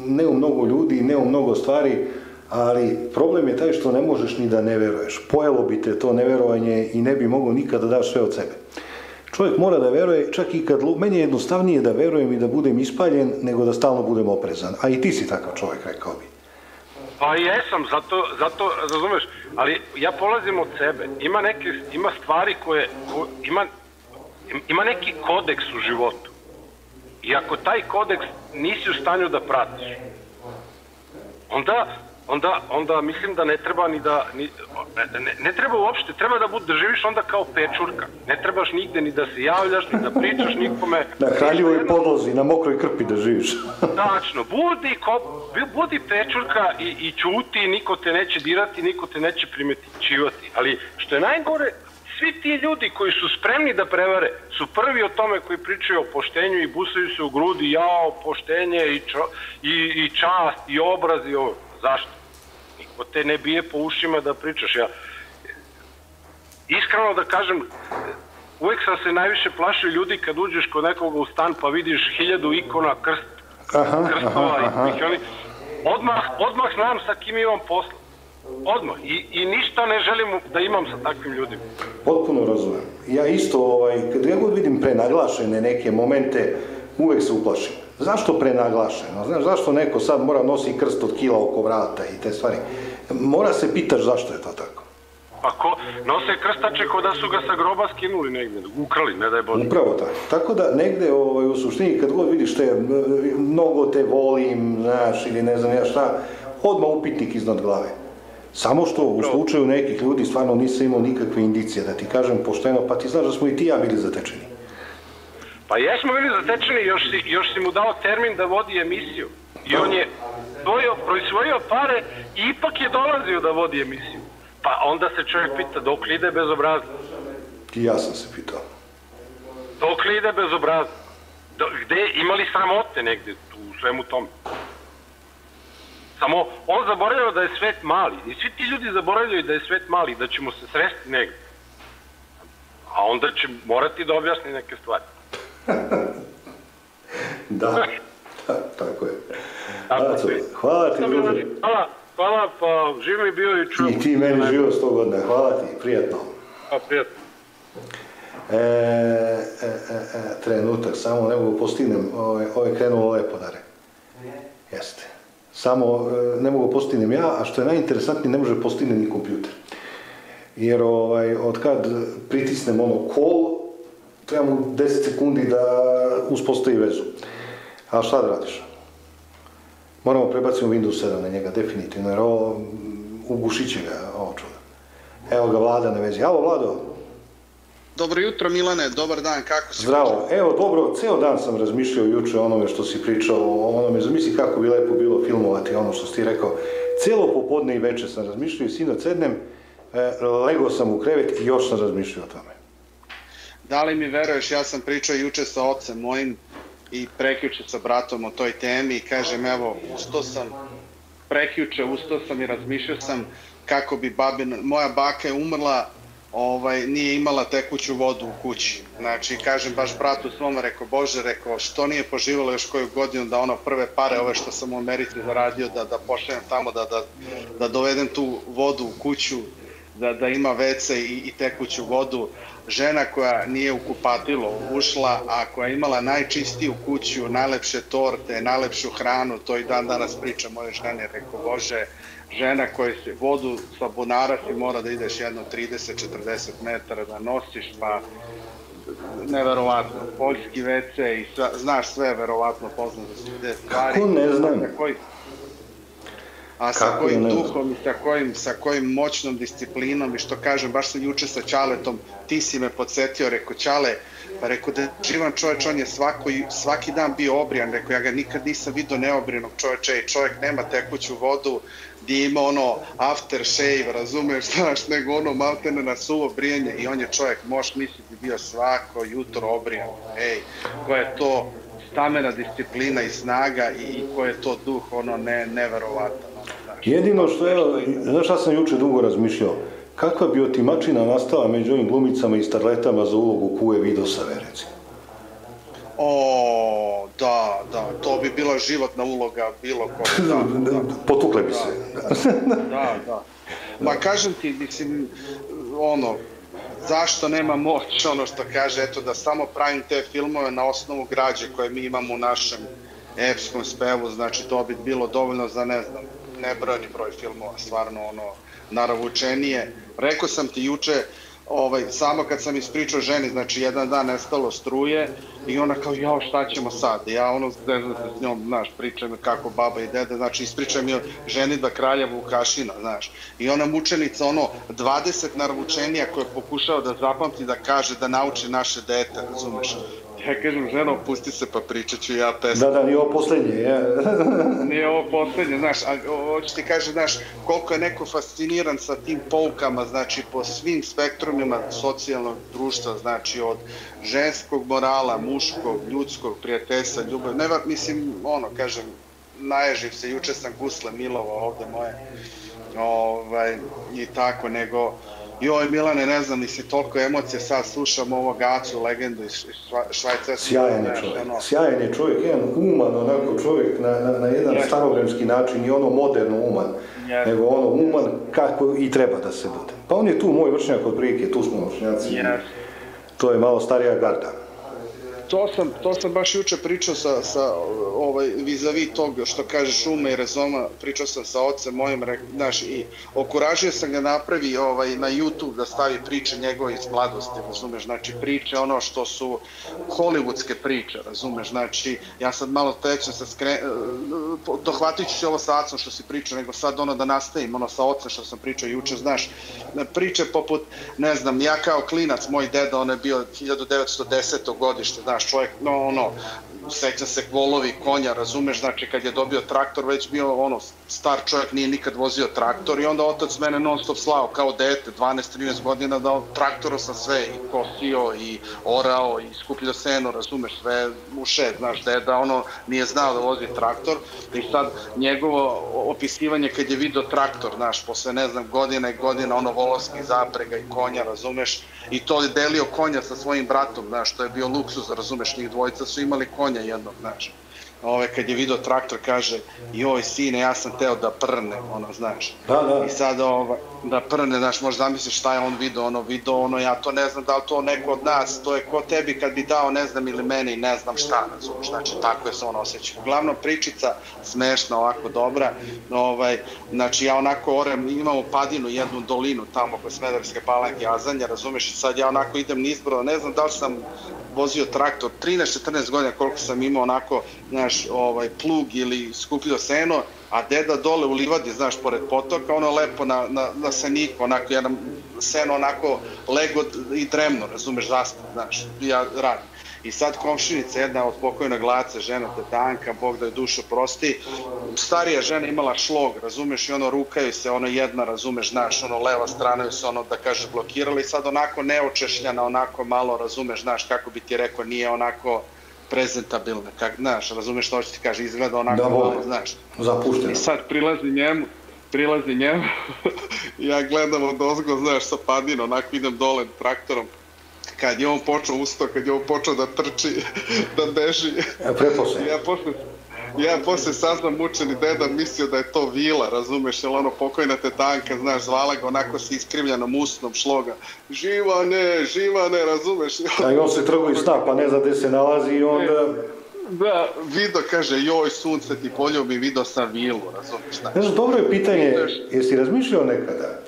ne u mnogo ljudi, ne u mnogo stvari, ali problem je taj što ne možeš ni da ne veruješ. Pojelo bi te to neverovanje i ne bi mogao nikad da daš sve od sebe. Čovjek mora da veruje, čak i kad, meni je jednostavnije da verujem i da budem ispaljen, nego da stalno budem oprezan. A i ti si takav čovjek, rekao bi. Pa jesam, zato razumeš, ali ja polazim od sebe. Ima stvari koje, ima neki kodeks u životu. I ako taj kodeks nisi u stanju da pratiš, onda mislim da ne treba ne treba uopšte, treba da živiš onda kao pečurka. Ne trebaš nigde ni da se javljaš, ni da pričaš nikome. Na kraljevoj podlozi, na mokroj krpi da živiš. Tačno, budi pečurka i ćuti, niko te neće dirati, niko te neće primećivati. Ali što je najgore, svi ti ljudi koji su spremni da prevare su prvi o tome koji pričaju o poštenju i busaju se u grudi, jao, poštenje i čast i obraz i ovo. Zašto? Niko te ne bije po ušima da pričaš. Ja, iskreno da kažem, uvek sam se najviše plašio ljudi kad uđeš kod nekoga u stan pa vidiš 1000 ikona, krstova i odmah znam sa kim imam posla. Odmah. I ništa ne želim da imam sa takvim ljudima. Potpuno razumem. Ja isto, kad ja god vidim prenaglašene neke momente, uvek se uplašim. Zašto prenaglašeno? Znaš, zašto neko sad mora nosi krst od kila oko vrata i te stvari? Mora se pitaš zašto je to tako. Pa nose krstače ko da su ga sa groba skinuli negdje, ukrali, ne daj Bože. Upravo tako. Tako da negde u suštini kad god vidiš mnogo te volim, znaš, ili ne znam ja šta, odmah upitnik iznad glave. Samo što u slučaju nekih ljudi stvarno nisam imao nikakve indicije, da ti kažem pošteno, pa ti znaš da smo i ti ja bili zatečeni. Pa jesmo bili zatečeni, još si mu dao termin da vodi emisiju. I on je proizvojio pare i ipak je dolazio da vodi emisiju. Pa onda se čovjek pita dok li ide bezobrazno. I ja sam se pitao. Dok li ide bezobrazno? Gde imali sramote negde u svemu tome? Samo on zaboravio da je svet mali. I svi ti ljudi zaboravljaju da je svet mali, da ćemo se sresti negde. A onda će morati da objasni neke stvari. Da, tako je. Hvala ti, druže. Hvala, pa živ mi bio i čujem. I ti meni živo 100 godina. Hvala ti, prijatno. Prijatno. Trenutak, samo ne mogu postignem, ovo je krenulo lepo, Dare. Jeste. Samo ne mogu postignem ja, a što je najinteresantnije, ne može postignem ni kompjuter. Jer od kad pritisnem call, treba mu 10 sekundi da uspostavi vezu. A šta da radiš? Moramo prebaciti Windows 7 na njega, definitivno, jer ugušit će ga ovo čudo. Evo ga Vlada na vezi. Alo, Vlado? Dobro jutro, Milane, dobar dan, kako si? Zdravo, evo dobro, ceo dan sam razmišljao juče o onome što si pričao, o onome, zamisli kako bi lepo bilo filmovati ono što si ti rekao. Celo popodne i večer sam razmišljao i sinoć sednem, legao sam u krevet i još sam razmišljao o tome. Da li mi veruješ, ja sam pričao juče sa ocem mojim i prekjuče sa bratom o toj temi i kažem, evo, ustao sam i razmišljao sam kako bi moja baka je umrla, nije imala tekuću vodu u kući. Znači, kažem baš bratu svom, rekao, Bože, što nije poživjela još koju godinu da ono prve pare, ove što sam u Americi zaradio, da pošaljem tamo, da dovedem tu vodu u kuću, da ima WC i tekuću vodu. Žena koja nije u kupatilo ušla, a koja je imala najčistiju kuću, najlepše torte, najlepšu hranu, to i dan danas priča moje žene, rekao, Bože, žena koja se vodu sa bunara si mora da ideš jedno 30-40 metara da nosiš, pa neverovatno, poljski WC i znaš sve, verovatno poznat da su te stvari. Kako ne znam? A sa kojim duhom i sa kojim moćnom disciplinom i što kažem, baš sam juče sa Ćaletom, ti si me podsjetio, rekao Ćale, pa rekao da živan čovječ, on je svaki dan bio obrijan, rekao ja ga nikad nisam vidio neobrijanog čovječa i čovjek nema tekuću vodu, gdje ima ono after shave, razumeš, znaš, nego ono maltene na suvo brijanje i on je čovjek, možeš misliti, bio svako jutro obrijan, ej, koja je to stamena disciplina i snaga i koji je to duh, ono neverovatno. Jedino što je, znaš šta sam juče dugo razmišljao, kakva bi otimačina nastala među ovim glumicama i starletama za ulogu Kue Vidosave, recimo? O, da, to bi bila životna uloga bilo koga. Potukle bi se. Da. Ma kažem ti, mislim, zašto nema moć, ono što kaže, eto da samo pravim te filmove na osnovu građe koje mi imamo u našem epskom spevu, znači to bi bilo dovoljno za, ne znam, nebrojni broj filmova, stvarno naravoučenije. Rekao sam ti juče, samo kad sam ispričao ženi, znači jedan dan nestalo struje i ona kao, jao, šta ćemo sad? Ja zezam se s njom, znaš, pričam kako baba i deda, znači ispričam joj ženidba kralja Vukašina, znaš, i ona mučenica, 20 naručenija koja pokušava da zapamti, da kaže, da nauči naše dete, razumeš? Ja kažem, ženo, opusti se pa pričat ću ja pesmu. Da, nije ovo poslednje, ja. Nije ovo poslednje, znaš, a hoću ti kaže, znaš, koliko je neko fasciniran sa tim poukama, znači, po svim spektrumima socijalnog društva, znači, od ženskog morala, muškog, ljudskog, prijateljstva, ljubav, ne, mislim, kažem, naježim se, juče sam gusle milovao ovde moje, i tako, nego, joj, Milane, ne znam, nisi toliko emocije, sad slušam ovog Acu, legendu iz Švajcarske. Sjajan je čovjek, jedan uman, onako čovjek na jedan starogremski način i moderno uman, nego uman kako i treba da se bude. Pa on je tu moj vršnjak od prilike, tu smo vršnjaci, to je malo starija garda. To sam baš juče pričao sa vis-a-vis tog što kaže šuma i rezoma, pričao sam sa ocem mojim, znaš, i okuražio sam ga napravi na YouTube da stavi priče njegove iz mladosti, razumeš, znači priče što su hollywoodske priče, razumeš, znači ja sad malo trećem se dohvatit ću se ovo sa Acom što si pričao, nego sad da nastavim sa ocem što sam pričao juče, znaš, priče poput, ne znam, ja kao klinac, moj deda, on je bio 1910. godište, znaš, čovjek, sećam se volovi, konja, razumeš, znači kad je dobio traktor, već bio star čovjek, nije nikad vozio traktor i onda otac mene non stop slao kao dete, 12-13 godina, da traktorom sam sve i kosio i orao i skupljio seno, razumeš, sve u šet, znaš, deda, nije znao da vozi traktor i sad njegovo opisivanje kad je video traktor, znaš, posle ne znam, godina i godina, volovskih zaprega i konja, razumeš, i to je delio konja sa svojim bratom, znaš, to je bio luksuz, razumeš, njih dvojica su imali konja jednog, znaš. Kad je video traktor, kaže, joj, sine, ja sam teo da prne, znaš. I sad, da prne, znaš, možda zamisliš šta je on video, ja to ne znam da li to neko od nas, to je ko tebi kad bi dao, ne znam, ili meni, ne znam šta, razumeš, znači, tako je se on osjeća. Uglavnom, pričica, smešna, ovako dobra, znači, ja onako orem, imamo padinu, jednu dolinu, tamo kod Smederevske Palanke, Azanja, razumeš, i sad ja onako idem nizbrdo, ne znam da li sam vozio traktor, 13-14 godina koliko sam imao onako, znaš, plug ili skupljio seno, a deda dole u livadi, znaš, pored potoka, lepo na seniku, onako, jedan seno onako lego i dremno, razumeš, zaspan, znaš, ja radim. I sad komšinica, jedna od pokojnog Glace, žena tetanka, Bog da je dušu prosti, starija žena imala šlog, razumeš, i rukaju se, jedna, razumeš, znaš, leva strana ju se, da kaže, blokirala i sad onako neočešljana, onako malo, razumeš, znaš, kako bi ti rekao, nije onako prezentabilna, znaš, razumeš što hoće ti kaže, izgleda onako malo, znaš. Zapušteno. I sad prilazi njemu, ja gledam od ozgo, znaš, sa padino, onako idem dole traktorom, kad je on počeo ustao, kad je on počeo da trči, da beži. Ja posle saznam mučeni deda mislio da je to vila, razumeš, jer pokojna tetanka, znaš, zvala ga onako sa iskrivljenom usnom šloga. Živane, razumeš. A i on se trgu i sta, pa ne zna gde se nalazi i onda... Da, vidio, kaže, joj, sunce ti poljubi, vidio sam vilu, razumeš. Znaš, dobro je pitanje, jesi razmišljao nekada?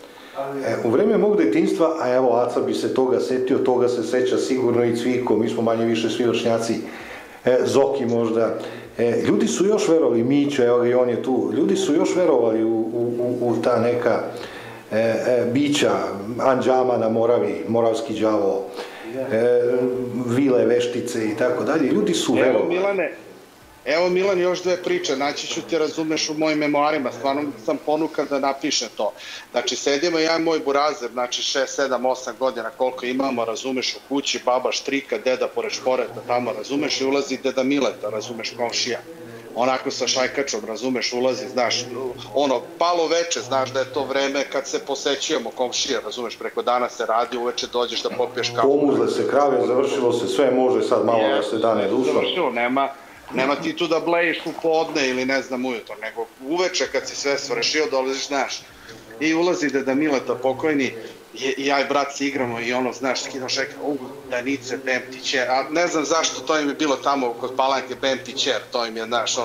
U vreme mog detinjstva, a evo, Aca bi se toga setio, toga se seća sigurno i Cviko, mi smo manje više svi vršnjaci, Zoki možda, ljudi su još verovali, Mića, evo ga i on je tu, ljudi su još verovali u ta neka bića, Anđama na Moravi, Moravski đavo, vile, veštice i tako dalje, ljudi su verovali. Evo Milan, još dve priče, naći ću ti, razumeš, u mojim memoarima, stvarno sam ponukan da napišem to. Znači, sedimo ja i moj burazer, znači 6, 7, 8 godina koliko imamo, razumeš, u kući, baba štrika, deda pored šporeta tamo, razumeš, i ulazi deda Mileta, razumeš, komšija. Onako sa šajkačom, razumeš, ulazi, znaš, palo veče, znaš da je to vreme kad se posećujemo komšija, razumeš, preko dana se radi, uveče dođeš da popiješ kafu. Pomuzle se krave, završilo se, sve može sad malo da se dane dušom. Završilo, nema ti tu da blejiš u podne ili ne znam ujutro, nego uveče kad si sve svršio dolaziš, znaš, i ulazi deda Mileta pokojni, i ja i brat se igramo i znaš, skidam šeka, Danice, bem ti ćer, a ne znam zašto, to im je bilo tamo kod Palanke, bem ti ćer, to im je, znaš,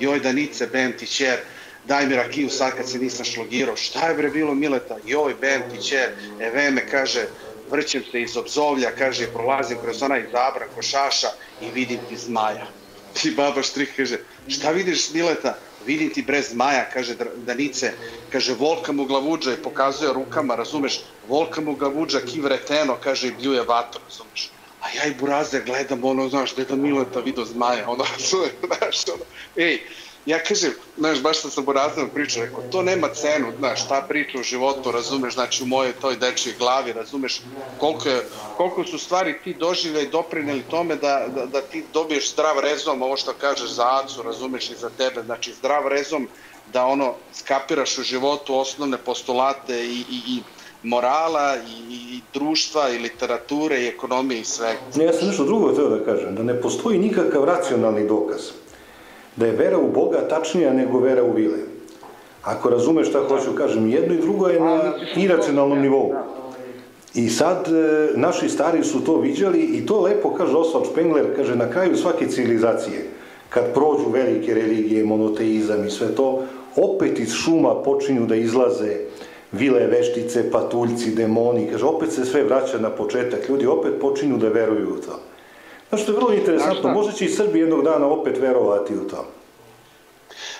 joj Danice, bem ti ćer, daj mi rakiju sad kad se nisam šlogirao, šta je bre bilo Mileta, joj bem ti ćer, veme kaže, vrćem se iz Obzovlja, kaže, prolazim kroz onaj zabran košaša i vidim ti zmaja. I baba Štrih kaže, šta vidiš, Mileta? Vidim ti bre zmaja, kaže Danice, kaže, volka mu glavuđa i pokazuje rukama, razumeš, volka mu glavuđa kivreteno, kaže, i bljuje vatru, razumeš. A ja i buraze gledam, ono, znaš, deda Mileta vidio zmaja, ono, znaš, ono, ej, ja kažem, znaš, baš sam sa burazom pričao, rekao, to nema cenu, znaš, ta priča u životu, razumeš, znači u mojoj toj dečjoj glavi, razumeš, koliko su stvari ti doživljaj doprineli tome da ti dobiješ zdrav rezom, ovo što kažeš za Acu, razumeš, i za tebe, znači zdrav rezom da ono, skapiraš u životu osnovne postulate i morala i društva i literature i ekonomije i svega. Ja sam nešto drugo htio da kažem, da ne postoji nikakav racionalni dokaz da je vera u Boga tačnija nego vera u vile. Ako razumeš šta hoću kažem, jedno i drugo je na iracionalnom nivou. I sad naši stari su to viđali i to lepo kaže Oswald Spengler, kaže na kraju svake civilizacije, kad prođu velike religije, monoteizam i sve to, opet iz šuma počinju da izlaze vile, veštice, patuljci, demoni, kaže opet se sve vraća na početak, ljudi opet počinju da veruju u to. Znači, to je vrlo interesantno. Možda će i Srbi jednog dana opet verovati u to.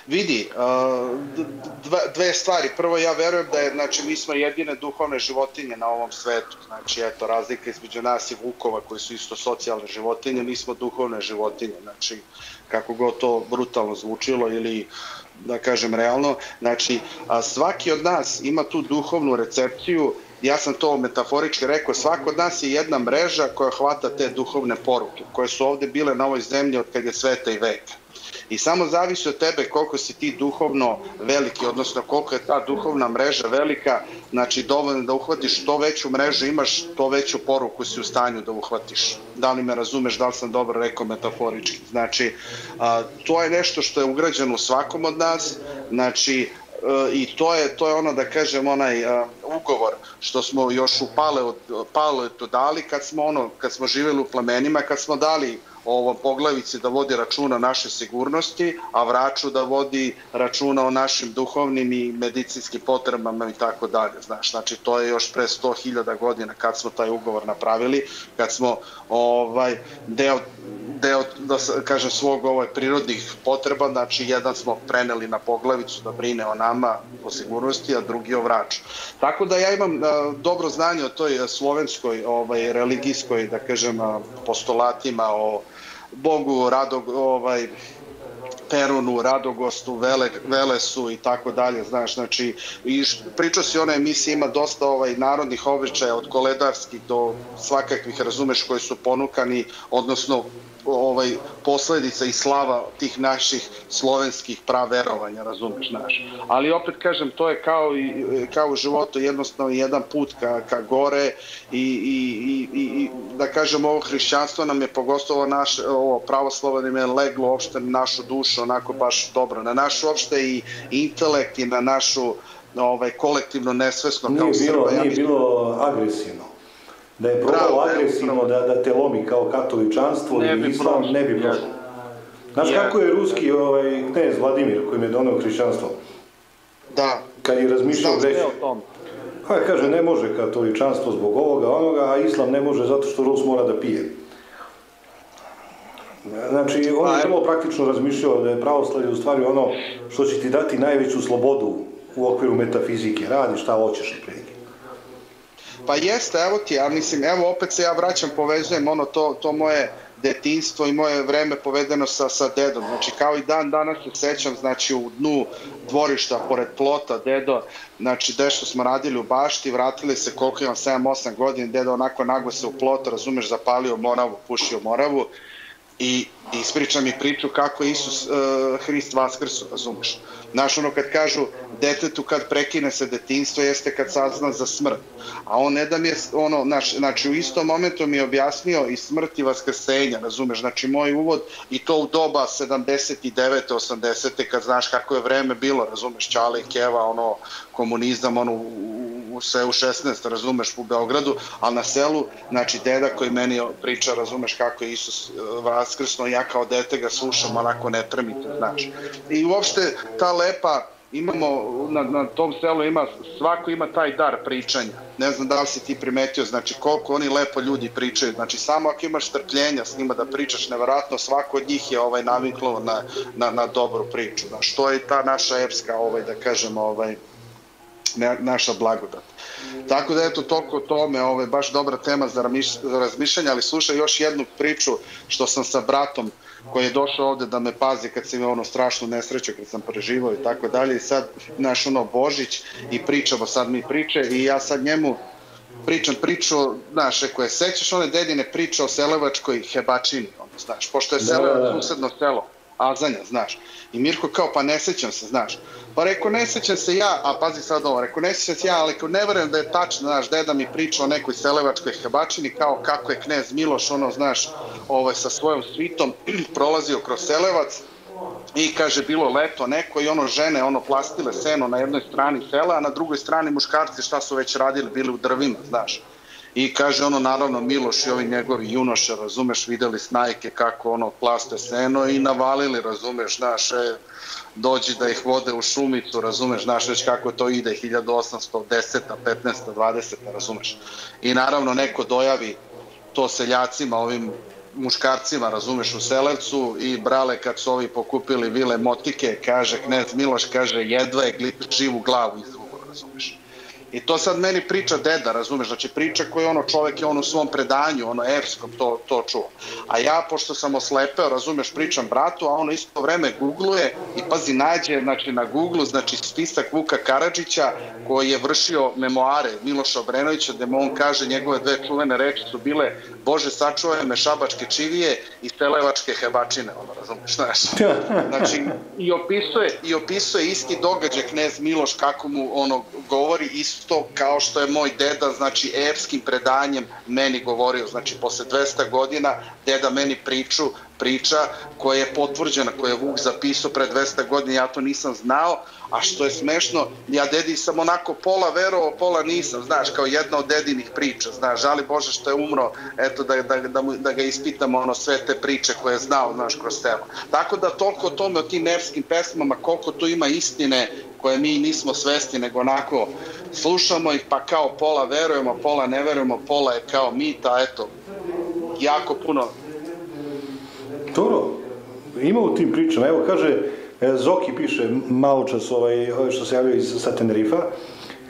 Vidi, dve stvari. Prvo, ja verujem da je, znači, mi smo jedine duhovne životinje na ovom svetu. Znači, eto, razlika između nas i vukova koji su isto socijalne životinje, mi smo duhovne životinje. Znači, kako god to brutalno zvučilo ili, da kažem, realno. Znači, svaki od nas ima tu duhovnu recepciju. Ja sam to metaforički rekao, svako od nas je jedna mreža koja hvata te duhovne poruke, koje su ovde bile na ovoj zemlji od kad je sveta i veka. I samo zavisi od tebe koliko si ti duhovno veliki, odnosno koliko je ta duhovna mreža velika, znači dovoljno da uhvatiš što veću mrežu imaš, to veću poruku si u stanju da uhvatiš. Da li me razumeš, da li sam dobro rekao metaforički. Znači, to je nešto što je ugrađeno u svakom od nas, znači, i to je ono, da kažem, onaj ugovor što smo još u Paleotu dali kad smo živjeli u plemenima, kad smo dali ovom poglavici da vodi računa o našoj sigurnosti, a vraču da vodi računa o našim duhovnim i medicinskim potrebama i tako dalje. Znači, to je još pre 100.000 godina kad smo taj ugovor napravili, kad smo deo da kažem svog prirodnih potreba, znači jedan smo preneli na poglavicu da brine o nama o sigurnosti, a drugi o vraču. Tako da ja imam dobro znanje o toj slovenskoj religijskoj, da kažem, postulatima o Bogu, Perunu, Radogostu, Velesu i tako dalje, znaš, znači, pričao si o onoj emisiji, ima dosta narodnih običaja, od koledarskih do svakakvih, razumeš, koji su ponukani, odnosno posledica i slava tih naših slovenskih praverovanja, razumeš, znaš. Ali opet kažem, to je kao u životu jednostavno jedan put ka gore i da kažem, ovo hrišćanstvo nam je pogotovo ovo pravoslavlje nam je leglo uopšte na našu dušu, onako baš dobro, na naš uopšte i intelekt i na našu kolektivno nesvesno kao Srba. Nije bilo agresivno. Da je probalo agresivno da te lomi kao katoličanstvo ili islam, ne bi prošlo. Znaš kako je ruski knez Vladimir koji mi je doneo hrišćanstvo? Da. Kad je razmišljao reći, kaže ne može katoličanstvo zbog onoga, a islam ne može zato što Rus mora da pije. Znači, on je vrlo praktično razmišljao da je pravoslavlje u stvari ono što će ti dati najveću slobodu u okviru metafizike. Radi šta hoćeš na prilike. Pa jeste, evo ti, ja mislim, evo opet se ja vraćam, povezujem to moje detinjstvo i moje vreme povedeno sa dedom. Znači, kao i danas se sećam, znači, u dnu dvorišta, pored plota, dedo, znači, što smo radili u bašti, vratili se, koliko imam, 7-8 godina, dedo onako naglo se u plot, razumeš, zapalio moravu, pušio moravu i ispriča mi priču kako je Isus Hrist vaskrso, razumeš. Znaš, ono kad kažu detetu kad prekine se detinjstvo jeste kad sazna za smrt. A on ne da mi je, znači u istom momentu mi je objasnio i smrt i vaskrsenja, razumeš. Znači moj uvod i to u doba 79. 80. kad znaš kako je vreme bilo, razumeš, Čale i Keva, komunizam, sve u 16, razumeš, u Beogradu, ali na selu, znači deda koji meni priča, razumeš, kako je Isus vaskrsno, ja kao dete ga slušam, onako ne tremite, znaš. I uopšte ta lepa imamo, na tom selu svako ima taj dar pričanja. Ne znam da li si ti primetio, znači koliko oni lepo ljudi pričaju, znači samo ako imaš strpljenja s njima da pričaš, nevjerojatno svako od njih je naviklo na dobru priču. Znači, to je ta naša epska, da kažem, naša blagodat. Tako da eto, toliko o tome, baš dobra tema za razmišljanje, ali slušaj još jednu priču što sam sa bratom koji je došao ovde da me pazi kad sam imao strašnu nesreću kad sam preživao i tako dalje, i sad naš Božić i pričamo sad mi priče i ja sad njemu pričam priču, znaš, rekao je, sećaš one dedine priče o selevačkoj hebačini, znaš, pošto je Selevac susedno selo, Azanja, znaš, i Mirko kao, pa ne sećam se, znaš, pa rekao, ne sećam se ja, a pazi sad ovo, rekao, ne sećam se ja, ali ne verujem da je tačno, znaš, deda mi priča o nekoj selevačkoj hebačini, kao kako je knez Miloš, znaš, sa svojom svitom prolazio kroz Selevac i kaže, bilo leto neko i žene, plastile seno na jednoj strani sela, a na drugoj strani muškarci šta su već radili, bili u drvima, znaš. I kaže, naravno, Miloš i ovi njegovi junoše, razumeš, videli snajke kako plaste seno i navalili, razumeš, znaš, dođi da ih vode u šumicu, razumeš, znaš već kako to ide, 1810, 15, 20, razumeš. I naravno neko dojavi to seljacima, ovim muškarcima, razumeš, u Selevcu i brale kad su ovi pokupili vile motike, kaže, knez Miloš, kaže, jedva je živu glavu izvugo, razumeš. I to sad meni priča deda, razumeš, znači priča koju čovek je u svom predanju, epskom to čuo. A ja, pošto sam oslepeo, razumeš, pričam bratu, a isto vreme googluje i pazi, nađe, znači na Googlu, znači spisak Vuka Karadžića koji je vršio memoare Miloša Obrenovića, gde mu on kaže, njegove dve čuvene reči su bile, Bože sačuvaj me šabačke čivije i selevačke hebačine, razumeš, znaš. Znači, i opisuje isti događaj knez Miloš kako mu govori isto kao što je moj deda, znači, epskim predanjem meni govorio, znači, posle 200 godina deda meni priča koja je potvrđena, koja je Vuk zapisao pre 200 godina, ja to nisam znao, a što je smešno, ja dedi sam onako pola verovao, pola nisam, znaš, kao jedna od dedinih priča, znaš, žali Bože što je umro, eto, da ga ispitamo sve te priče koje je znao, znaš, kroz selo. Tako da toliko o tome, o tim epskim pesmama, koliko tu ima istine koje mi nismo svesni, nego onako slušamo ih, pa kao pola verujemo, pola ne verujemo, pola je kao mita, eto, jako puno. Dobro, ima u tim pričama, evo kaže, Zoki piše malo čas što se javio sa Tenerifa,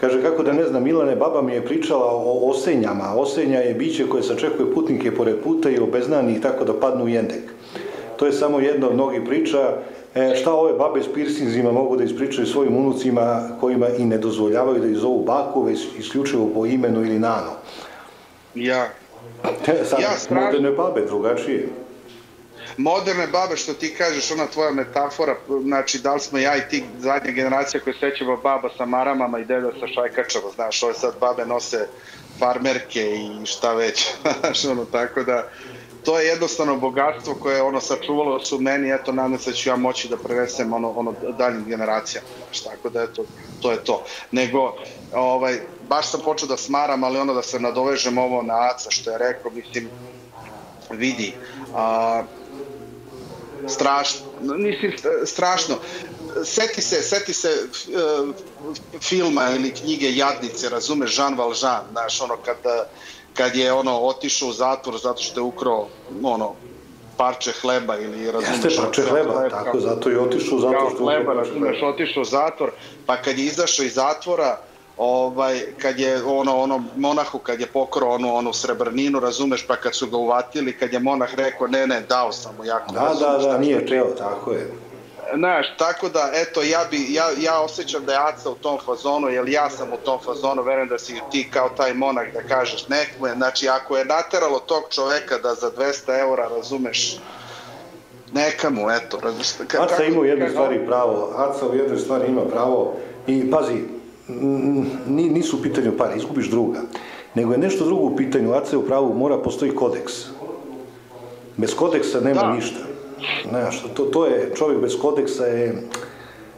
kaže kako da ne znam, Milane, baba mi je pričala o osenjama, osenja je biće koje sačekuje putnike pored puta i obeznani ih tako da padnu u jendek. To je samo jedna od mnogih priča. Šta ove babe s piercingima mogu da ispričaju svojim unucima kojima i ne dozvoljavaju da ih zovu baku, već isključivo po imenu ili nano? Moderne babe, drugačije. Moderne babe, što ti kažeš, ona tvoja metafora, znači da li smo ja i ti zadnja generacija koja sećamo baba sa maramama i deda sa šajkačama, znaš, ove sad babe nose farmerke i šta već, znaš, tako da to je jednostavno bogatstvo koje je sačuvalo su meni, eto, nadam se da ću ja moći da prenesem daljim generacijama, znaš, tako da eto, to je to. Nego, baš sam počeo da smaram, ali da se nadovežem ovo na Aca što je rekao, mislim, vidi, strašno. Seti se filma ili knjige Jadnice, razumeš, Jean Valjean, znaš, kad je otišao u zatvor zato što je ukrao parče hleba ili razumeš... Jeste parče hleba, tako, zato je otišao u zatvor što je ukrao parče hleba. Otišao u zatvor, pa kad je izašao iz zatvora, kad je monahu, kad je pokrao onu srebrninu, razumeš, pa kad su ga uvatili, kad je monah rekao, ne, dao sam mu jako. Da, nije čeo, tako je. Znaš, tako da, eto, ja osjećam da je Aca u tom fazonu, jer ja sam u tom fazonu, verujem da si ti kao taj monah da kažeš nekome, znači, ako je nateralo tog čoveka da za 200 eura, razumeš, neka mu, eto. Aca ima u jednoj stvari pravo, Aca u jednoj stvari ima pravo i pazi, nisu u pitanju pare, izgubiš druga, nego je nešto drugo u pitanju. Aca je u pravu, mora postoji kodeks. Bez kodeksa nema ništa. Znaš, to je, čovjek bez kodeksa je,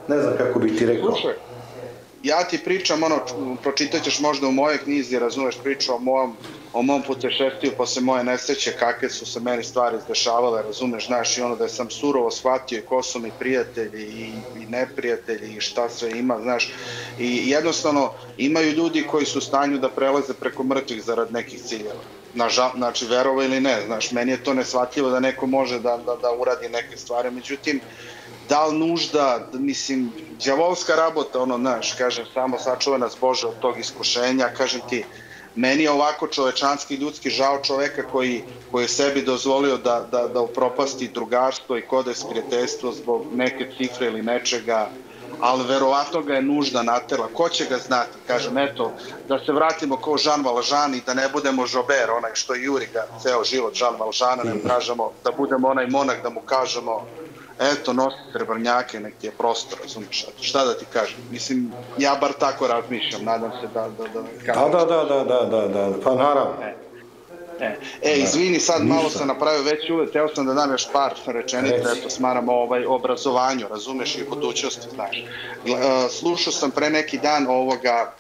ne znam kako bi ti rekao. ja ti pričam, pročitat ćeš možda u mojoj knjizi, razumeš, priču o mom putešestviju posle moje nesreće, kakve su se meni stvari izdešavale, razumeš, znaš, i da sam surovo shvatio i ko su mi prijatelji i neprijatelji i šta sve ima, znaš, i jednostavno imaju ljudi koji su u stanju da prelaze preko mrtvih zarad nekih ciljeva. Znači, verovo ili ne, znaš, meni je to neshvatljivo da neko može da uradi neke stvari, međutim, da li nužda, mislim, đavolska rabota, znaš, kažem, samo sačuva nas Bože od tog iskušenja, kažem ti, meni je ovako čovečanski, ljudski žao čoveka koji je sebi dozvolio da upropasti drugarstvo i kodeks prijateljstvo zbog neke cifre ili nečega, ali verovatno ga je nužda natela. Ko će ga znati? Kažem, eto, da se vratimo kao Jean Valjean i da ne budemo Joubert, onaj što juri ga ceo život Jean Valjeana, ne kažemo da budemo onaj monak, da mu kažemo eto, nosi srebrnjake, nek ti je prosto, razumiješ, šta da ti kažem, mislim, ja bar tako razmišljam, nadam se da... Da, pa naravno. Izvini, sad malo sam napravio već uvek, teo sam da dam još par rečenica, eto, smaram o obrazovanju, razumeš, i budućnosti, znaš. Slušao sam pre neki dan ovoga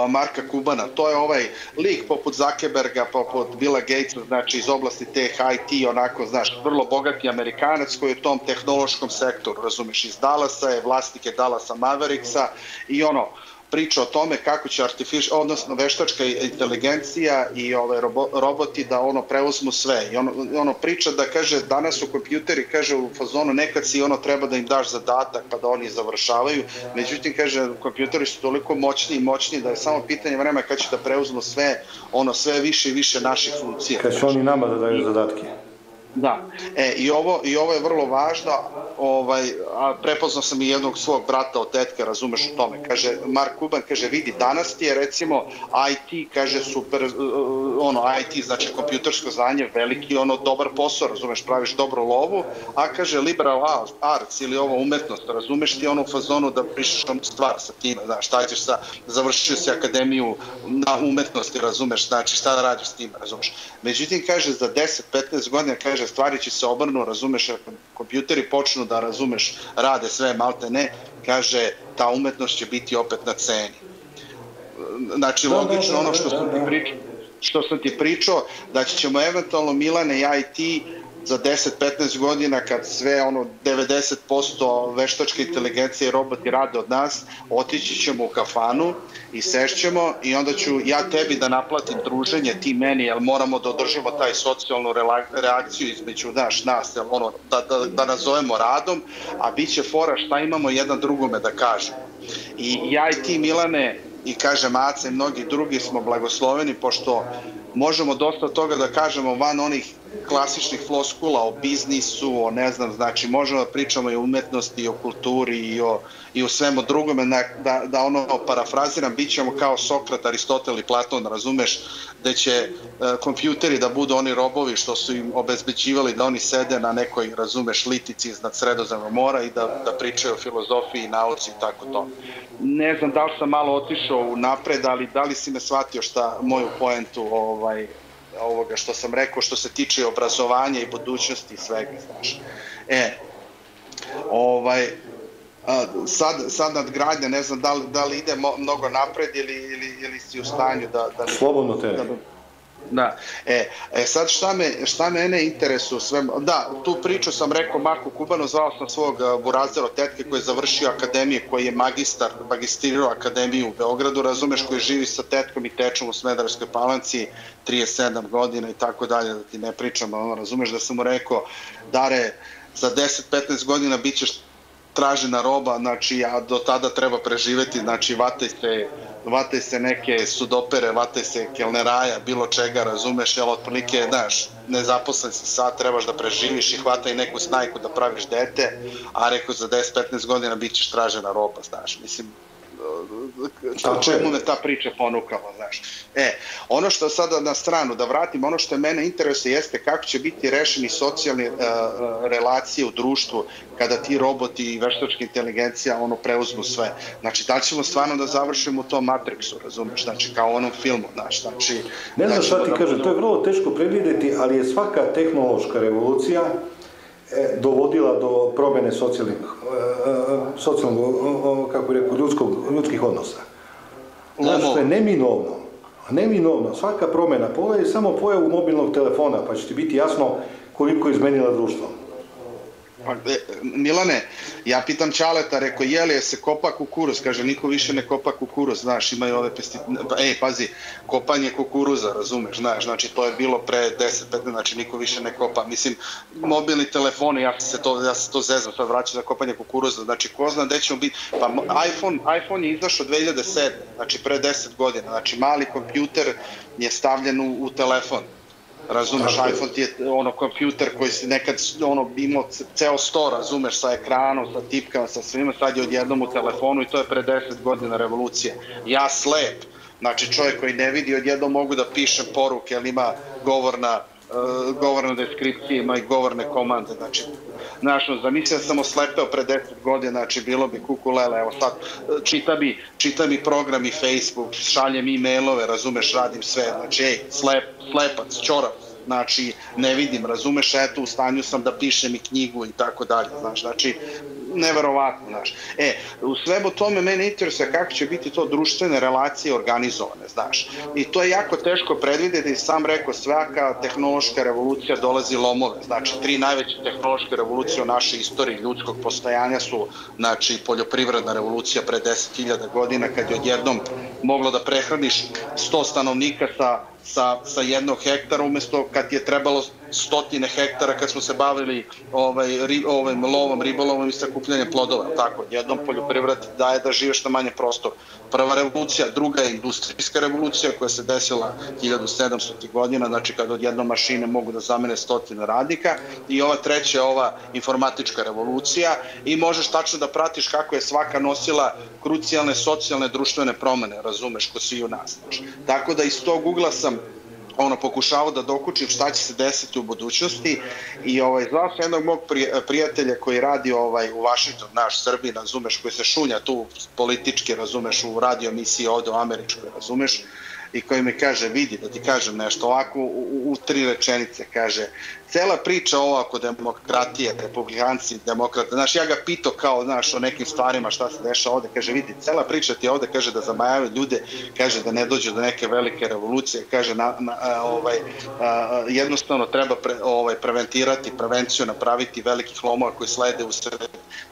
Marka Cubana, to je ovaj lik poput Zuckerberga, poput Billa Gatesa, znači iz oblasti teh IT, onako, znaš, vrlo bogati Amerikanac koji je u tom tehnološkom sektoru, razumeš, iz Dallasa je, vlasnik je Dallasa Mavericksa i priča o tome kako će odnosno veštačka inteligencija i roboti da preuzmu sve. I priča da, kaže, danas su kompjuteri, kaže, u fazonu nekad si treba da im daš zadatak pa da oni završavaju. Međutim, kaže, kompjuteri su toliko moćni i moćni da je samo pitanje vremena kad će da preuzmu sve, sve više i više naših funkcija. Kad će oni nama da daju zadatke. Da, i ovo je vrlo važno, a prepoznao sam i jednog svog brata od tetke, razumeš o tome, kaže, Mark Cuban, kaže, vidi, danas ti je recimo IT, kaže, super, IT, znači kompjutersko znanje, veliki, dobar posao, razumeš, praviš dobru lovu, a kaže, liberal arts ili umetnost, razumeš ti u fazonu da prišeš stvar sa time, znaš, šta ćeš završio si akademiju na umetnosti, razumeš, znači, šta da radiš s time, razumeš. Međutim, kaže, za 10-15 godina, kaže, stvari će se obrnu, razumeš, kompjuteri počnu da, razumeš, rade sve malte ne, kaže, ta umetnost će biti opet na ceni. Znači, logično ono što sam ti pričao, da ćemo eventualno Milane i IT za 10-15 godina, kad sve 90% veštačke inteligencije i roboti rade od nas, otići ćemo u kafanu i sešćemo i onda ću ja tebi da naplatim druženje, ti meni, jer moramo da održimo taj socijalnu reakciju između nas, da nazovemo radom, a bit će fora šta imamo jedan drugome da kažemo. I ja i ti, Milane, i kažem Aca i mnogi drugi smo blagosloveni, pošto možemo dosta toga da kažemo van onih klasičnih floskula o biznisu, o ne znam, znači možemo da pričamo i o umetnosti, i o kulturi, i o svemu drugome, da parafraziram, bit ćemo kao Sokrat, Aristotel i Platon, razumeš, da će kompjuteri da budu oni robovi što su im obezbeđivali da oni sede na nekoj, razumeš, litici iznad Sredozemnog mora i da pričaju o filozofiji, nauci i tako to. Ne znam da li sam malo otišao napred, ali da li si me shvatio moju poentu ovoga što sam rekao što se tiče obrazovanja i budućnosti i svega, znaš. Sad nadgradnja, ne znam da li ide mnogo napred ili si u stanju da... Slobodno tebe. Da, sad šta mene interesuje da, tu priču sam rekao Marku Cubanu, zvao sam svog burazera od tetke koji je završio akademije, koji je magistrirao akademiju u Beogradu, razumeš, koji živi sa tetkom i tečom u Smederevskoj Palanci 37 godina i tako dalje, da ti ne pričam, razumeš, da sam mu rekao, Dare, za 10-15 godina bit ćeš tražena roba, znači, a do tada treba preživeti, znači, vataj se neke sudopere, vataj se kelneraja, bilo čega, razumeš, jel, otprilike, znaš, nezaposlen si sad, trebaš da preživiš i hvataj neku snajku da praviš dete, a rekao, za 10-15 godina bit ćeš tražena roba, znaš, mislim, čemu me ta priča ponukala, znaš. Ono što sada na stranu, da vratim, ono što mene interesuje jeste kako će biti rešeni socijalni relacije u društvu kada ti roboti i veštačka inteligencija preuzmu sve. Znači, da li ćemo stvarno da završimo u tom Matrixu, razumiješ, znači, kao u onom filmu, znaš, znači... Ne znam šta ti kažem, to je vrlo teško predvideti, ali je svaka tehnološka revolucija dovodila do promene socijalnih socijalnog, kako bih rekao, ljudskih odnosa. Znaš što je neminovno, svaka promjena, pogledaj samo pojavu mobilnog telefona, pa će ti biti jasno koliko je izmenila društvo. Pa, Milane, ja pitam Čaleta, rekao, je se kopa kukuruz? Kaže, niko više ne kopa kukuruz, znaš, imaju ove pazi, kopanje kukuruza, razumeš, znaš, znači to je bilo pre 10-15, znači niko više ne kopa, mislim, mobilni telefoni, ja se to zezam, sad vraćam za kopanje kukuruza, znači ko zna gde ćemo biti, pa iPhone je izašao 2007, znači pre 10 godina, znači mali kompjuter je stavljen u telefon. Razumeš, iPhone ti je kompjuter koji si nekad imao ceo sto, razumeš, sa ekranom, sa tipkama, sa svima, sad je odjednom u telefonu i to je pre 10 godina revolucija. Ja slep, znači čovjek koji ne vidi, odjednom mogu da pišem poruke, jer ima govorna deskripcija, ima i govorne komande, znači, zamislio sam oslepeo pre 10 godina, znači bilo bi kukulele, evo sad čita mi program i Facebook, šaljem e-mailove, razumeš, radim sve, znači, slepac, čorav, znači, ne vidim, razumeš, eto, u stanju sam da pišem i knjigu i tako dalje, znači, neverovatno, znaš. U svemu tome mene interesuje kako će biti to društvene relacije organizovane, znaš. I to je jako teško predvidjeti, sam rekao, svaka tehnološka revolucija dolazi lomove, znači 3 najveće tehnološke revolucije u našoj istoriji ljudskog postojanja su, znači, poljoprivredna revolucija pre 10.000 godina, kad je odjednom moglo da prehraniš 100 stanovnika sa 1 hektara, umjesto kad je trebalo 100 hektara kad smo se bavili lovom, ribolovom i sakupljanjem plodova, tako, jednom poljoprivreda daje da živiš na manje prostor. Prva revolucija, druga je industrijska revolucija koja se desila 1700. godina, znači kad odjednom mašine mogu da zamene 100 radnika, i ova treća je ova informatička revolucija i možeš tačno da pratiš kako je svaka nosila krucijalne socijalne društvene promene, razumeš, kod svih u nas. Tako da iz tog ugla sam pokušavao da dokučim šta će se desiti u budućnosti i zvao sam jednog mog prijatelja koji radi u Vašington, naš Srbiji, razumeš, koji se šunja tu politički, razumeš, u radio emisiji ovde u Američkoj, razumeš, i koji mi kaže, vidi, da ti kažem nešto, ovako u 3 rečenice, kaže, cela priča ova oko demokratije, republikanci, demokrate, znaš, ja ga pitao kao, znaš, o nekim stvarima šta se dešava ovde, kaže, vidi, cela priča ti ovde, kaže, da zamajavaju ljude, kaže, da ne dođe do neke velike revolucije, kaže, jednostavno treba preventirati, prevenciju, napraviti velikih lomova koji slede u sred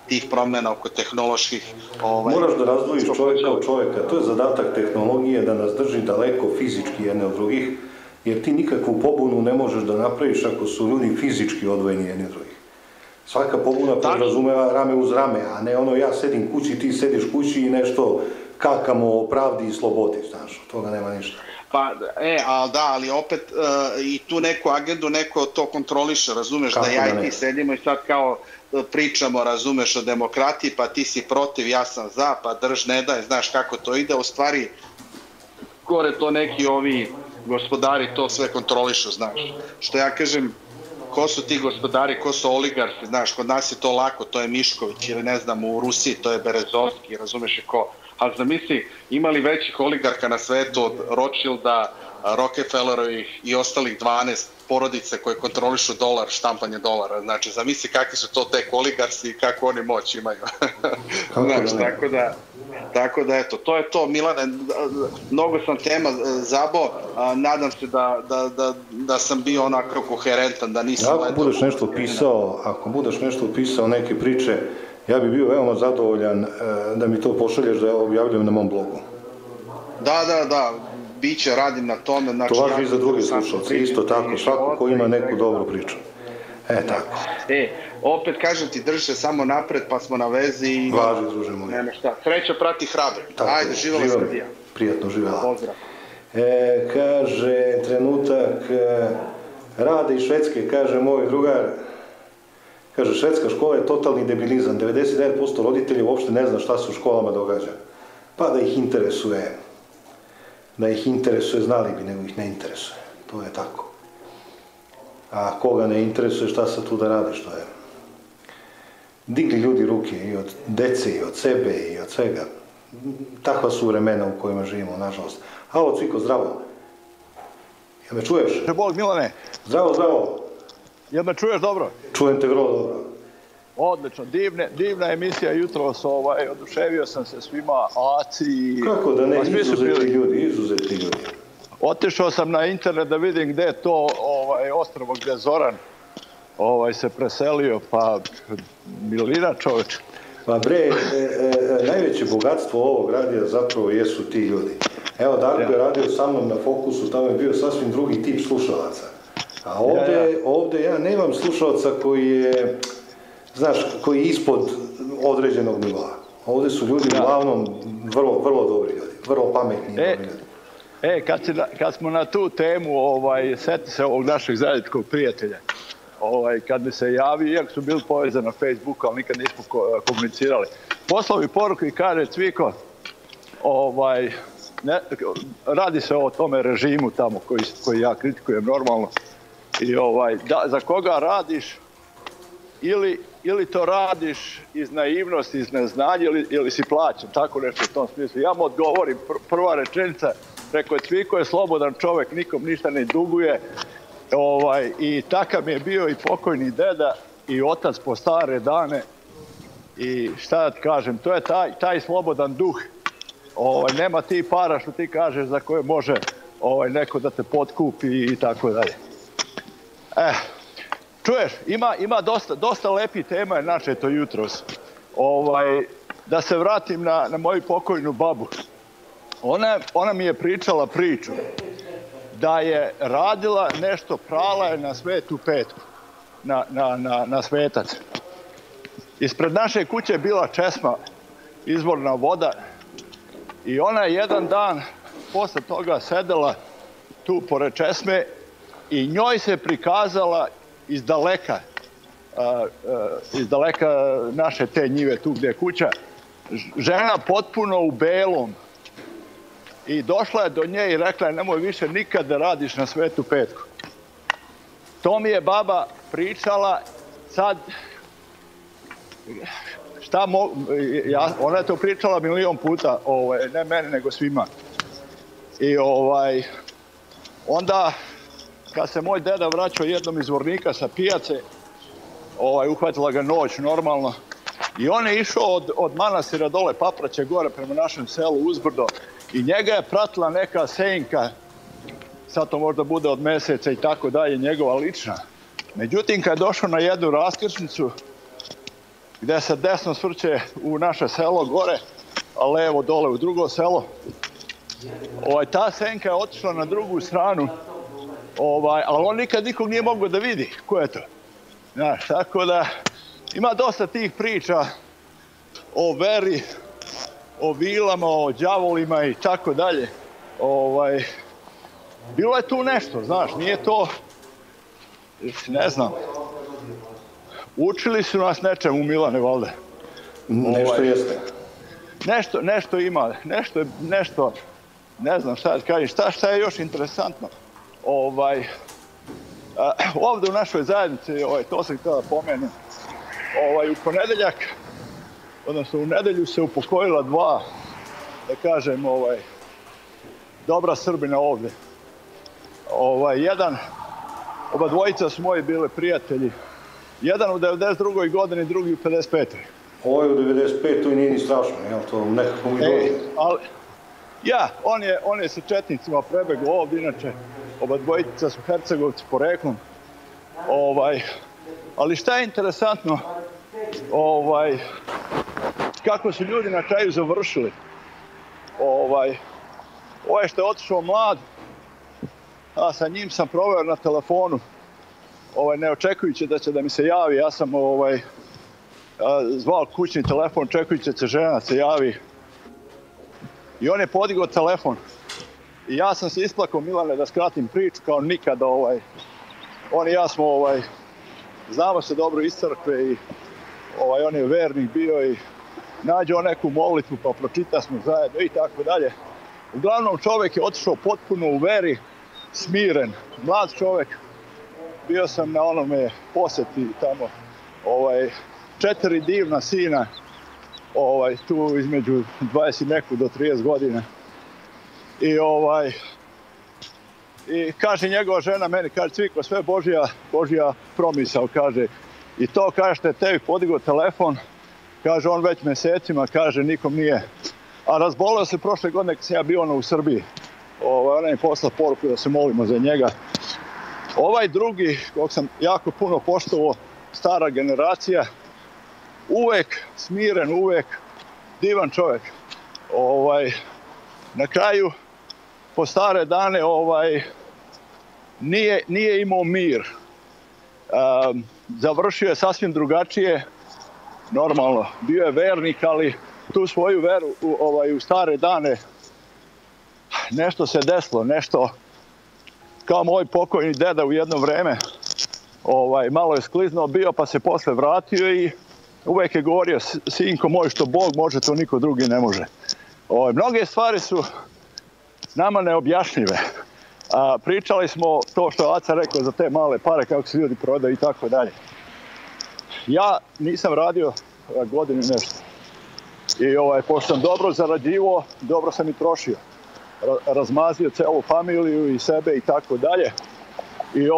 tih promjena oko tehnoloških... Moraš da razdvojiš čovjeka od čovjeka, to je zadatak tehnologije da nas drži daleko fizički jedne od drugih, jer ti nikakvu pobunu ne možeš da napraviš ako su ljudi fizički odvojeni jedni od drugih. Svaka pobuna podrazumeva rame uz rame, a ne ja sedim kući, ti sediš kući i nešto kakamo o pravdi i slobodi, znaš, od toga nema ništa. Ali opet i tu neku agendu neko to kontroliše, razumeš, da ja i ti sedimo i sad kao pričamo, razumeš, o demokratiji, pa ti si protiv, ja sam za, pa drž ne daj, znaš kako to ide, u stvari gore to neki ovi gospodari to sve kontrolišu, znaš. Što ja kažem, ko su ti gospodari, ko su oligarsi, znaš, kod nas je to lako, to je Mišković, ili ne znam, u Rusiji to je Berezovski, razumeš je ko. Ali zamisli, imali većih oligarka na svetu od Rothschilda, Rockefellerovih i ostalih 12 porodice koje kontrolišu dolar, štampanje dolara. Znači, zamisli kakvi su to tek oligarsi i kako oni moć imaju. Znači, tako da, eto, to je to, Milane, mnogo sam tema zabao, nadam se da sam bio onako koherentan, da nisam... Ako budeš nešto pisao neke priče, ja bih bio veoma zadovoljan da mi to pošalješ da objavljujem na mom blogu. Da, biće, radim na tome. To važi i za druge slušalce, isto tako, svako ko ima neku dobru priču. Tako. Opet kažem ti, drži se samo napred, pa smo na vezi i... Važi, druže moj. Nema šta, sreća prati hrabre. Ajde, živjela Srbija. Prijatno, živjela. Pozdrav. Kaže, trenutak Rade iz Švedske, kaže moj drugar, kaže, švedska škola je totalni debilizam, 99% roditelja uopšte ne zna šta se u školama događa. Pa da ih interesuje, znali bi, nego ih ne interesuje. To je tako. A koga ne interesuje, šta se tu da radi, što je? Digli ljudi ruke i od dece, i od sebe, i od svega. Takva su vremena u kojima živimo, nažalost. Alo, Cviko, zdravo. Jel me čuješ? Bog, Milane. Zdravo. Jel me čuješ dobro? Čujem te vrlo dobro. Odlično, divna emisija jutros, oduševio sam se svima, Aci. Kako da ne, izuzeti ljudi. Otišao sam na internet da vidim gde je to ostrvo gde Zoran se preselio, pa milina čoveč. Pa bre, najveće bogatstvo ovog radija zapravo jesu ti ljudi. Evo, Darko je radio sa mnom na Fokusu, tamo je bio sasvim drugi tip slušalaca. A ovdje ja nemam slušalca koji je, znaš, koji je ispod određenog nivoa. Ovdje su ljudi uglavnom vrlo dobri ljudi, vrlo pametni ljudi. Kad smo na tu temu, seti se ovog našeg zajedničkog prijatelja. Kad mi se javi, iako su bili povezani na Facebooku, ali nikad nismo komunicirali. Poslao mi poruku i kaže, Cviko, radi se o tome režimu tamo koji ja kritikujem normalno. I za koga radiš ili to radiš iz naivnosti, iz neznanja ili si plaćen, tako nešto u tom smislu. Ja mu odgovorim, prva rečenica, rekao je, Cviko je slobodan čovjek, nikom ništa ne duguje. I takav mi je bio i pokojni deda i otac po stare dane. I šta da kažem, to je taj slobodan duh. Nema ti para što ti kažeš za koje može neko da te potkupi i tako dalje. Čuješ, ima dosta lepih tema načeto jutros. Da se vratim na moju pokojnu babu. Ona mi je pričala priču da je radila nešto, prala je na Svetu Petku, na Svetac. Ispred naše kuće je bila česma, izvorna voda, i ona je jedan dan posle toga sedela tu pored česme i njoj se prikazala iz daleka naše te njive tu gdje je kuća, žena potpuno u belom. I došla je do nje i rekla je, nemoj više nikad da radiš na Svetu Petku. To mi je baba pričala, sad, ona je to pričala milion puta, ne meni nego svima. I onda, kad se moj deda vraćao jednom iz Vornika sa pijace, uhvatila ga noć normalno, i on je išao od manastira dole Papraće gore prema našem selu Uzbrdo, i njega je pratila neka senka, sad to možda bude od meseca i tako dalje, njegova lična. Međutim, kad je došao na jednu raskršnicu, gdje se desno svrće u naše selo gore, a levo dole u drugo selo, ta senka je otišla na drugu stranu, ali on nikad nikog nije mogao da vidi ko je to. Znaš, tako da ima dosta tih priča o veri, o vilama, o đavolima i tako dalje. Bilo je tu nešto, znaš, nije to, ne znam, učili su nas nečemu, Milane, valjda. Nešto jeste. Nešto ima, nešto, ne znam šta da kažem, šta je još interesantno. Ovdje u našoj zajednici, to sam htio da pomenem, u ponedeljak, odnosno u nedelju se upokojila dva, da kažem, dobra Srbina ovdje. Oba dvojica su moji bili prijatelji. Jedan u 92. godini, drugi u 55. Ovo je u 95. i nije ni strašno, jel to nekako mi dođe? On je sa četnicima prebegao ovdje, inače oba dvojica su Hercegovci poreklom. Ali šta je interesantno, kako su ljudi na kraju završili. Ovaj što je otišao mlad, a sa njim sam proveo na telefonu, ne očekujući da će da mi se javi. Ja sam zvao kućni telefon, čekujući da će žena se javi. I on je podigao telefon. I ja sam se isplakao, Milane, da skratim priču, kao nikada. On i ja smo, znamo se dobro iz crkve i on je vernik bio i nađe on neku molitvu pa pročita smo zajedno i tako dalje. Uglavnom čovjek je otišao potpuno u veri, smiren, mlad čovjek. Bio sam na onome posjeti tamo, 4 divna sina, tu između 20 neku do 30 godina. I kaže njegova žena meni, kaže, Cviko, sve Božja promisao, kaže, I to kažete, tebi podigao telefon, kaže on već mjesecima, kaže nikom nije. A razbolio se prošle godine kad sam ja bio u Srbiji. On je poslao poruku da se molimo za njega. Ovaj drugi, kog sam jako puno poštovao, stara generacija, uvek smiren, uvek divan čovjek. Na kraju, po stare dane, nije imao mir. Završio je sasvim drugačije, normalno. Bio je vernik, ali tu svoju veru u stare dane nešto se desilo, nešto kao moj pokojni deda u jedno vreme. Malo je skliznuo bio, pa se posle vratio i uvijek je govorio, sinko moj, što Bog može, to niko drugi ne može. Mnoge stvari su nama neobjašnjive. Pričali smo to što je Aca rekao za te male pare, kako se ljudi prodaju i tako dalje. Ja nisam radio godinu i nešto. I pošto sam dobro zarađivao, dobro sam i trošio. Razmazio celu familiju i sebe i tako dalje. I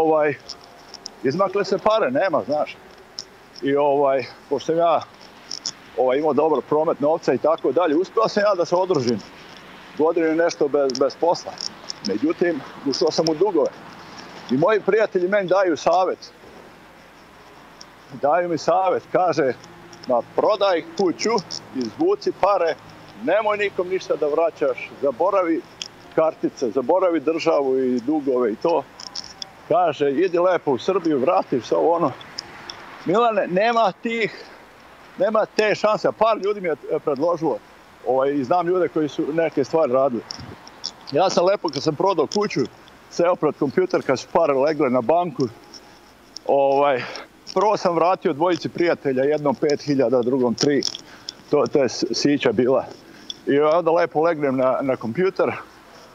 izmakle se pare, nema, znaš. I pošto sam ja imao dobar promet novca i tako dalje, uspio sam ja da se održim godinu i nešto bez posla. Međutim, ušao sam u dugove. I moji prijatelji meni daju savjet. Daju mi savjet, kaže, prodaj kuću, izvuci pare, nemoj nikom ništa da vraćaš, zaboravi kartice, zaboravi državu i dugove i to. Kaže, idi lepo u Srbiju, vratiš se ovo. Milane, nema te šanse. Par ljudi mi je predložilo i znam ljude koji su neke stvari radili. Ja sam lepo kad sam prodao kuću, seo pred kompjuter kad su pare legle na banku. Prvo sam vratio dvojici prijatelja, jednom 5.000, drugom 3. To je sića bila. I onda lepo legnem na kompjuter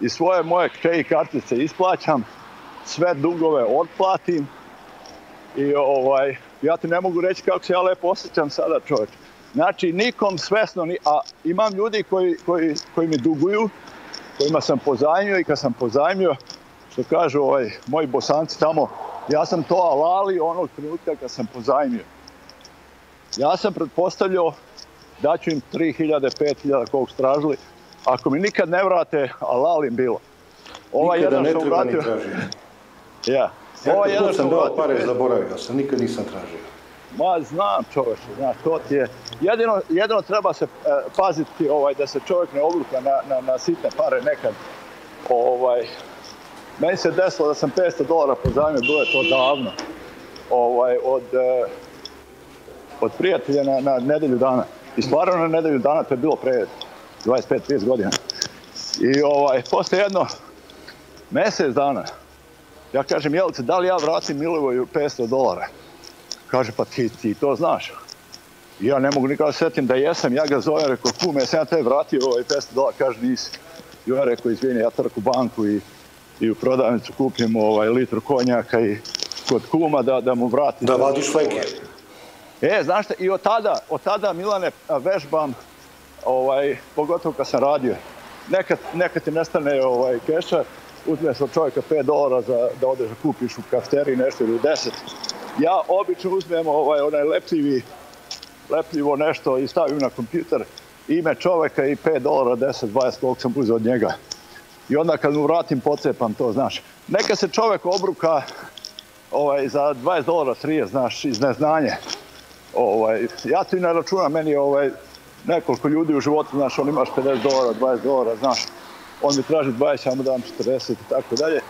i svoje moje kćeri kartice isplaćam, sve dugove otplatim i ja ti ne mogu reći kako se ja lepo osjećam sada, čovječ. Znači, nikom svesno, a imam ljudi koji mi duguju, kojima sam pozajmio i kad sam pozajmio, što kažu moji Bosanci tamo, ja sam to alalio onog trenutka kad sam pozajmio. Ja sam pretpostavljao da ću im 3.000, 5.000 koliko stražili. Ako mi nikad ne vrate, alalim bilo. Nikada ne treba ni tražiti. Ja. Ja sam dao pare, zaboravio sam, nikad nisam tražio. Ma znam, čovječe, znaš, to ti je. Jedino treba se paziti da se čovjek ne obruka na sitne pare nekad. Meni se desilo da sam $500 pozajmio, bilo je to davno. Od prijatelja na nedelju dana. I stvarno na nedelju dana, to je bilo pre 25-30 godina. I poslije jedno mjesec dana, ja kažem, Jelice, da li ja vratim Milivoju $500? Kaže, pa ti to znaš. I ja ne mogu nikada setim da jesam, ja ga zovem, rekao, kume, jesam ja te vratio $500, kaže, nisi. I on rekao, izvini, ja trku banku i u prodavnicu kupim litru konjaka i kod kuma da mu vratim. Da vadiš fleke. Znaš šta, i od tada, Milane, vežbam, pogotovo kad sam radio. Nekad ti nestane keša, uzmeš od čovjeka $5 da odeš da kupiš u kafteriji nešto ili 10. Ja obično uzmem onaj lepljivo nešto i stavim na kompjuter, ime čovjeka i $5, 10, 20, koliko sam uzeo od njega. I onda kad mu vratim, pocepam to, znaš. Neka se čovjek obruka za $20, 30, znaš, iz neznanje. Ja ti ne računam, meni nekoliko ljudi u životu, znaš, on imaš $50, $20, znaš, on mi traži 20, ja mu dam 40 i tako dalje.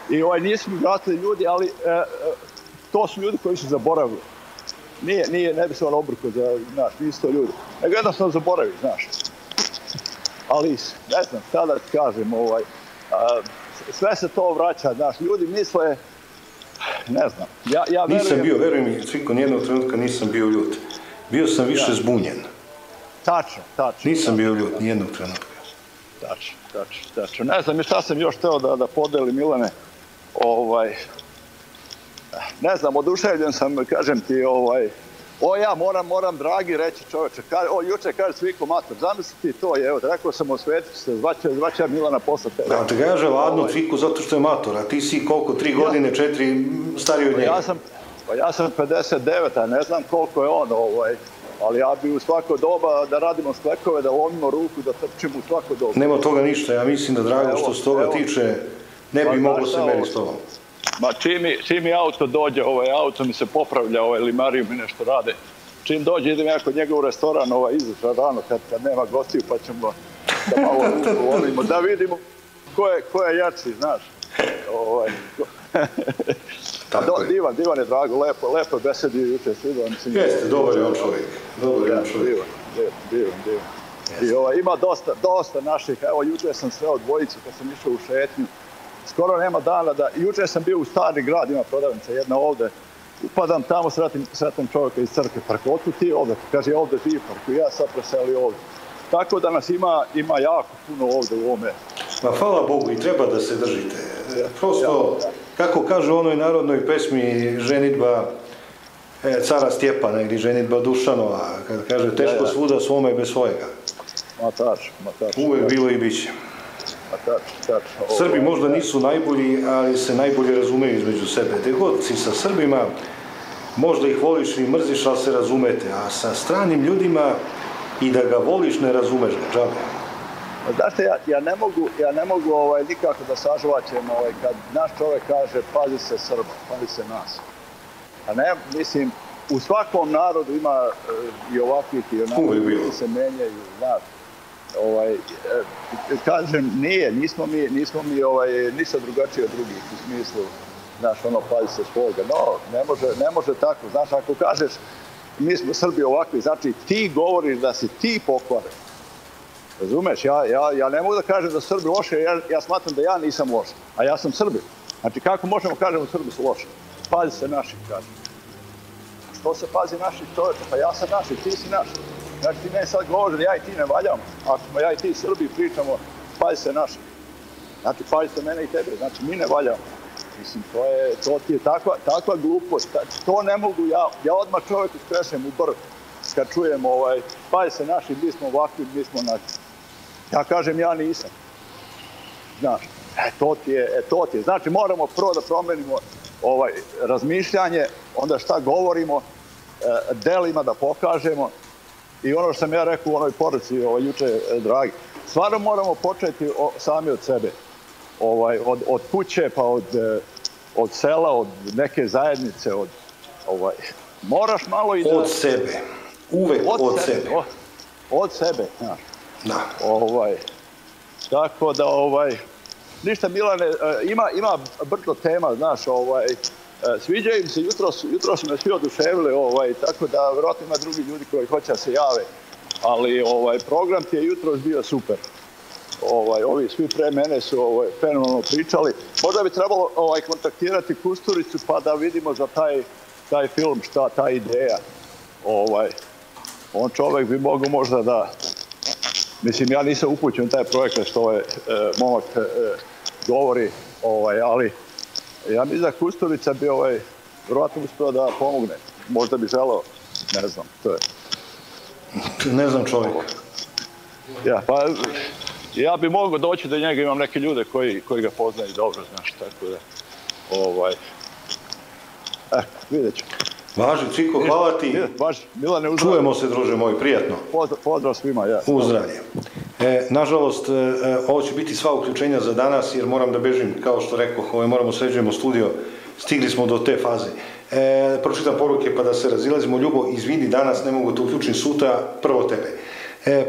I nisu mi vratili ljudi, ali to su ljudi koji su zaboravili. Ne bi se on obrukao za, znaš, nisu to ljudi. Nego jednostavno zaboravi, znaš. Ali, ne znam, sada ti kažem, sve se to vraća, znaš, ljudi misle, ne znam, ja verujem... Nisam bio, veruj mi, Cviko, nijednog trenutka nisam bio ljut. Bio sam više zbunjen. Tačno. Nisam bio ljut, nijednog trenutka. Tačno. Ne znam, šta sam još hteo da podelim, Milane, ne znam, oduševljen sam, kažem ti, ja moram dragi reći, čoveče, juče kaže Cviko mator, zamisli ti to, evo, rekao sam osvetiti se, zvaća Milana posla tebe. Da, te kaže ladno Cviku zato što je mator, a ti si koliko, 3 godine, 4 stariji od njega. Pa ja sam 59, a ne znam koliko je on, ali ja bi u svako doba da radimo sklekove, da lomimo ruku, da trčimo u svako doba. Nema toga ništa, ja mislim da Drago što se toga tiče ne bi moglo se meri s tobom. Ma čim mi auto dođe, auto mi se popravlja, limariju mi nešto rade. Čim dođe, idem ja kod njega u restoran izutra rano kad nema gostiju, pa ćemo da malo volimo, da vidimo ko je jači, znaš. Divan je Drago, lepo besedi juče sviđa. Jeste, dobar je on čovjek. Divan. I ima dosta naših, evo juče sam sreo dvojicu kad sam išao u šetnju. Skoro nema dana da, juče sam bio u Stari grad, ima prodavnica jedna ovde, upadam tamo, sretam čovjeka iz crkve, parku, otkud ti ovde? Kaže, ovde ti parku, ja sad preselio ovde. Tako da nas ima jako puno ovde u ovome. Pa hvala Bogu i treba da se držite. Prosto, kako kaže u onoj narodnoj pesmi ženitba cara Stjepana ili ženitba Dušanova, kad kaže teško svuda svome bez svojega. Ma tač. Uvijek bilo i bit će. Srbi možda nisu najbolji, ali se najbolje razumeju između sebe. Gde god si sa Srbima, možda ih voliš ili mrziš, ali se razumete. A sa stranim ljudima i da ga voliš ne razumeš ga, džabe. Znašte, ja ne mogu nikako da sažvaćem kad naš čovjek kaže pazi se Srba, pazi se nas. A ne, mislim, u svakom narodu ima i ovakvih i onakvih koji se menjaju, znaš. Kažem, nismo mi ništa drugačije od drugih u smislu, znaš, pazi se svoga. No, ne može tako. Znaš, ako kažeš mi smo Srbi ovakvi, znači ti govoriš da si ti pokvaren. Razumeš? Ja ne mogu da kažem da su Srbi loše, ja smatram da ja nisam loš, a ja sam Srbin. Znači, kako možemo kažemo da Srbi su loše? Pazi se naših, kažem. Što se pazi naših čovjeka? Pa ja sam naših, ti si naš. Znači, ti meni sad govoriš da ja i ti ne valjamo. Ako smo ja i ti Srbi pričamo, pazi se naših. Znači, pazi se mene i tebe. Znači, mi ne valjamo. Mislim, to ti je takva glupost. To ne mogu ja odmah čovjeku skresem u brk kad čujem pazi se naši, mi smo ovakvi, mi smo onakvi. Ja kažem, ja nisam. Znaš, to ti je. Znači, moramo prvo da promenimo razmišljanje, onda šta govorimo, delima da pokažemo. I ono što sam ja rekao u onoj poruci juče, dragi, stvarno moramo početi sami od sebe. Od kuće, pa od sela, od neke zajednice, moraš malo i da... Od sebe. Uvek od sebe. Od sebe, znaš. Da. Tako da, ništa, Milane, ima brdo tema, znaš, sviđaju im se, jutro su me svi oduševili, tako da vjerojatno ima drugi ljudi koji hoće da se jave, ali program ti je jutros bio super. Ovi svi pre mene su fenomenalno pričali. Možda bi trebalo kontaktirati Kusturicu pa da vidimo za taj film, šta, ta ideja. On čovjek bi mogao možda da... Mislim, ja nisam upućen u taj projekat što momak govori, ali ja mislim da Kusturica bi vjerojatno uspio da pomogne. Možda bi želeo, ne znam, to je. Ne znam čovjek. Ja bi mogao doći do njega, imam neke ljude koji ga poznaju dobro, znaš, tako da, vidjet ću. Važi, Ciko, hvala ti. Važi, Milane, uzdravlje. Čujemo se, druže moj, prijatno. Pozdrav svima, ja. Uzdravlje. Nažalost, ovo će biti sva uključenja za danas, jer moram da bežim, kao što rekoh, moramo sređujemo studio, stigli smo do te faze. Pročitam poruke pa da se razilazimo. Ljubo, izvini, danas ne mogu te uključiti, sutra, prvo tebe.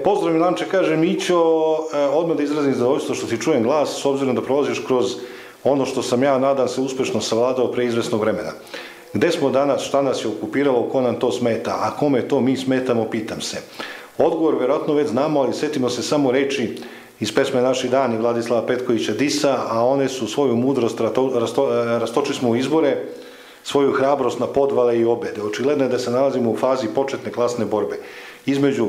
Pozdrav Milanče, kaže Mićo, odmah da izrazim zadovoljstvo što ti čujem glas, s obzirom da prolaziš kroz ono što sam ja, nadam se, uspešno savladao pre izvesnog vremena. Gde smo danas, šta nas je okupiralo, ko nam to smeta, a kome to mi smetamo, pitam se. Odgovor vjerojatno već znamo, ali setimo se samo reči iz pesme Naši dani Vladislava Petkovića Disa, a one su svoju mudrost rastočili smo u izbore, svoju hrabrost na podvale i obede. Očigledno je da se nalazimo u fazi početne klasne borbe između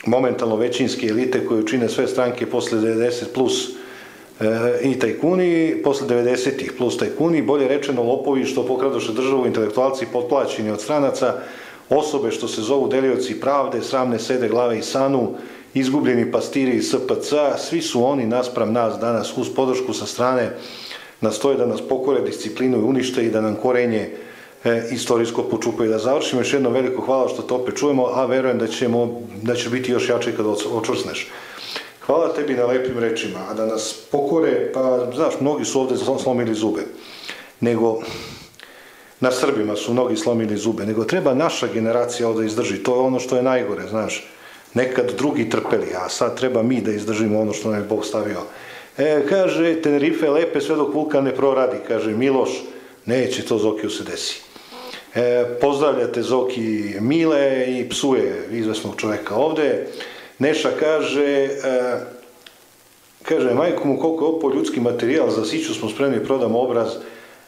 momentalno većinske elite koju čine sve stranke posle 90 plus i tajkuni, posle 90-ih plus tajkuni, bolje rečeno lopovi što pokradoše državu, intelektualci potplaćeni od stranaca, osobe što se zovu delioci pravde, sramne sede glave i sanu, izgubljeni pastiri iz SPC-a, svi su oni naspram nas danas uz podršku sa strane nastoje da nas pokore, disciplinu i unište i da nam korenje istorijsko počupa i da završimo. Još jedno veliko hvala što to opet čujemo, a verujem da će biti još jače kad očvrsneš. Hvala tebi na lepim rečima, a da nas pokore, pa znaš, mnogi su ovde slomili zube, nego na Srbima su mnogi slomili zube, nego treba naša generacija ovde izdrži, to je ono što je najgore, znaš, nekad drugi trpeli, a sad treba mi da izdržimo ono što nam je Bog stavio. Kaže, Tenerife lepe sve dok vulkan ne proradi, kaže Miloš, neće to Zokiju se desi. Pozdravljate Zoki Mile i psuje izvesnog čoveka ovde. Neša kaže, majko mu koliko je opao ljudski materijal, za siću smo spremni i prodamo obraz,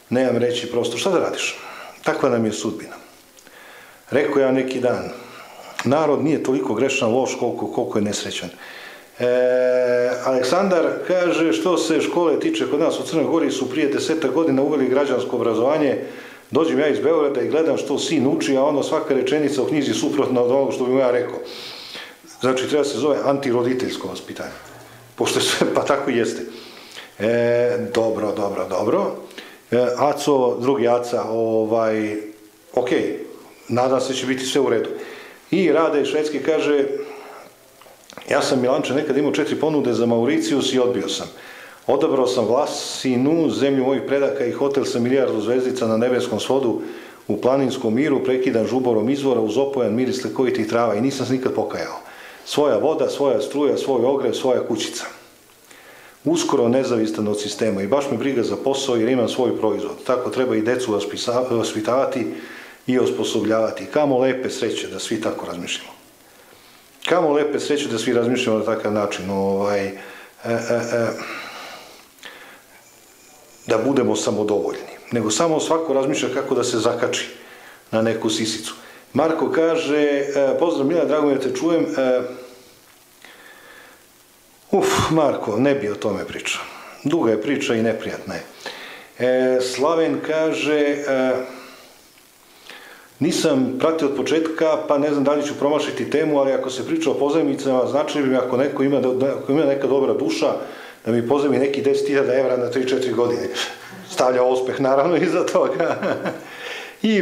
nemam reći prosto, šta da radiš? Takva nam je sudbina. Rekao ja neki dan, narod nije toliko grešan, loš koliko je nesrećan. Aleksandar kaže, što se škole tiče kod nas u Crnoj Gori su prije 10 godina uveli građansko obrazovanje, dođem ja iz Beograda i gledam što sin uči, a ono svaka rečenica u knjizi suprotna od onog što bi mu ja rekao. Znači treba se zove antiroditeljsko vaspitanje, pošto je sve, pa tako i jeste. Dobro. Aco, drugi Aca, ok, nadam se će biti sve u redu. I Rade Švedski kaže, ja sam Milanče nekad imao 4 ponude za Mauricijus i odbio sam. Odabrao sam Vlasinu, zemlju mojih predaka i hotel sa 1.000.000 zvezdica na nebeskom svodu u planinskom miru, prekidan žuborom izvora uz opojan miris lekovitih trava i nisam se nikad pokajao. Svoja voda, svoja struja, svoj ogrev, svoja kućica. Uskoro nezavistan od sistema i baš me briga za posao jer imam svoj proizvod. Tako treba i decu vaspitavati i osposobljavati. Kamo lepe sreće da svi tako razmišljamo. Kamo lepe sreće da svi razmišljamo na takav način. Da budemo samodovoljni. Nego samo svako razmišlja kako da se zakači na neku sisicu. Marko kaže, pozdrav Mila, drago mi da te čujem. Marko, ne bi o tome pričao. Duga je priča i neprijatna je. Slaven kaže, nisam pratio od početka, pa ne znam da li ću promašiti temu, ali ako se priča o pozajmicama, znači bi mi ako neko ima neka dobra duša, da mi pozajmi neki 10.000 evra na 3-4 godine. Stavlja ospeh naravno iza toga. I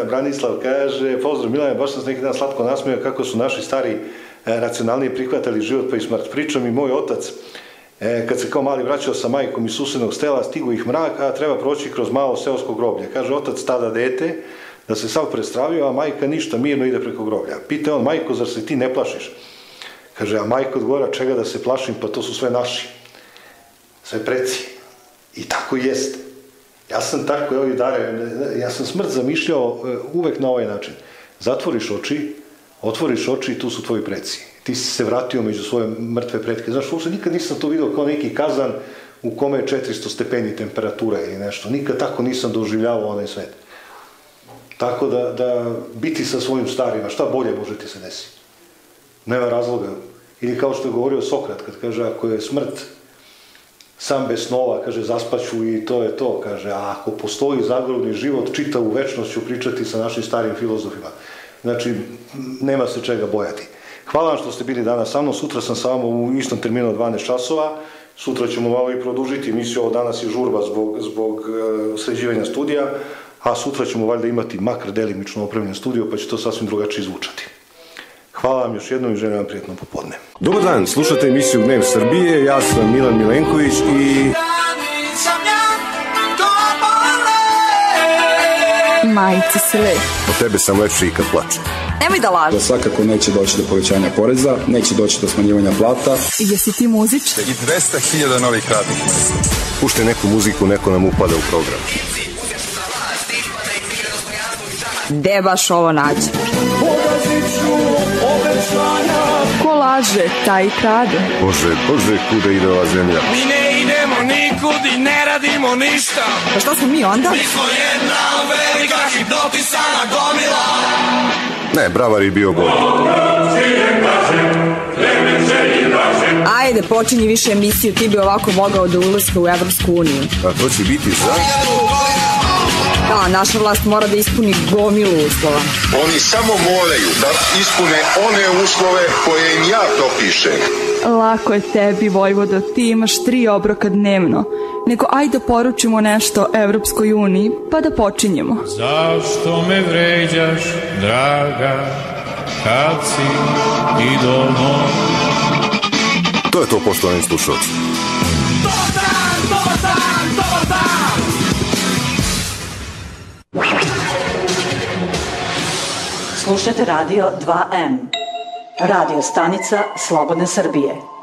Branislav kaže, pozdrav Milane, baš sam se neki dan slatko nasmijao kako su naši stari racionalnije prihvatali život pa i smrt. Priča mi moj otac, kad se kao mali vraćao sa majkom iz susednog stela, stigu ih mrak, a treba proći kroz malo seosko groblje. Kaže otac tada dete, da se sav prestravio, a majka ništa, mirno ide preko groblja. Pita on, majko, zar se ti ne plašiš? Kaže, a majko odgovara, čega da se plašim, pa to su sve naši. Sve preci. I tako jeste. Ja sam tako, evo i Dare, ja sam smrt zamišljao uvek na ovaj način. Zatvoriš oči, otvoriš oči i tu su tvoji preci. Ti si se vratio među svoje mrtve pretke. Znaš, uopšte nikad nisam to vidio kao neki kazan u kome je 400 stepeni temperatura ili nešto. Nikad tako nisam doživljavao onaj svet. Tako da biti sa svojim starima, šta bolje može ti se desiti? Nema razloga. Ili kao što je govorio Sokrat, kad kaže, ako je smrt sam bez snova, kaže, zaspaću i to je to, kaže, a ako postoji zagorobni život, čitavu večnost ću pričati sa našim starim filozofima. Znači, nema se čega bojati. Hvala vam što ste bili danas sa mnom, sutra sam sa vama u istom terminu od 12 časova, sutra ćemo malo i produžiti emisiju, ovo danas je žurba zbog sređivanja studija, a sutra ćemo valjda imati makar delimično opremljen studio, pa će to sasvim drugačije zvučati. Hvala vam još jednom i želim vam prijetno popodne. Dobar dan, slušate emisiju Dnev Srbije, ja sam Milan Milenković i... Majice se lepo. Od tebe sam lepši i kad plačem. Nemoj da lažeš. Da svakako neće doći do povećanja poreza, neće doći do smanjivanja plata. Jesi ti muzičar? I 200.000 novih radnih mesta. Pušte neku muziku, neko nam upada u program. Gde baš ovo nađe? Ko laže, taj i krade. Bože, kuda ide ova zemlja? Mi ne idemo nikud i ne radimo ništa. Pa šta smo mi onda? Mi smo jedna velika hipnotisana gomila. Ne, Bravar je bio bolji. Ajde, počinji više emisiju, ti bi ovako mogao do ulaska u Evropsku uniju. A to će biti za... Da, naša vlast mora da ispuni gomilu uslova. Oni samo moraju da ispune one uslove koje im ja propišem. Lako je tebi, Vojvodo, ti imaš 3 obroka dnevno. nego ajde da poručimo nešto Evropskoj uniji, pa da počinjemo. Zašto me vređaš, draga, kad si i domo? To je to, poštovani slušalci. Slušajte Radio 2M. Radio stanica Slobodne Srbije.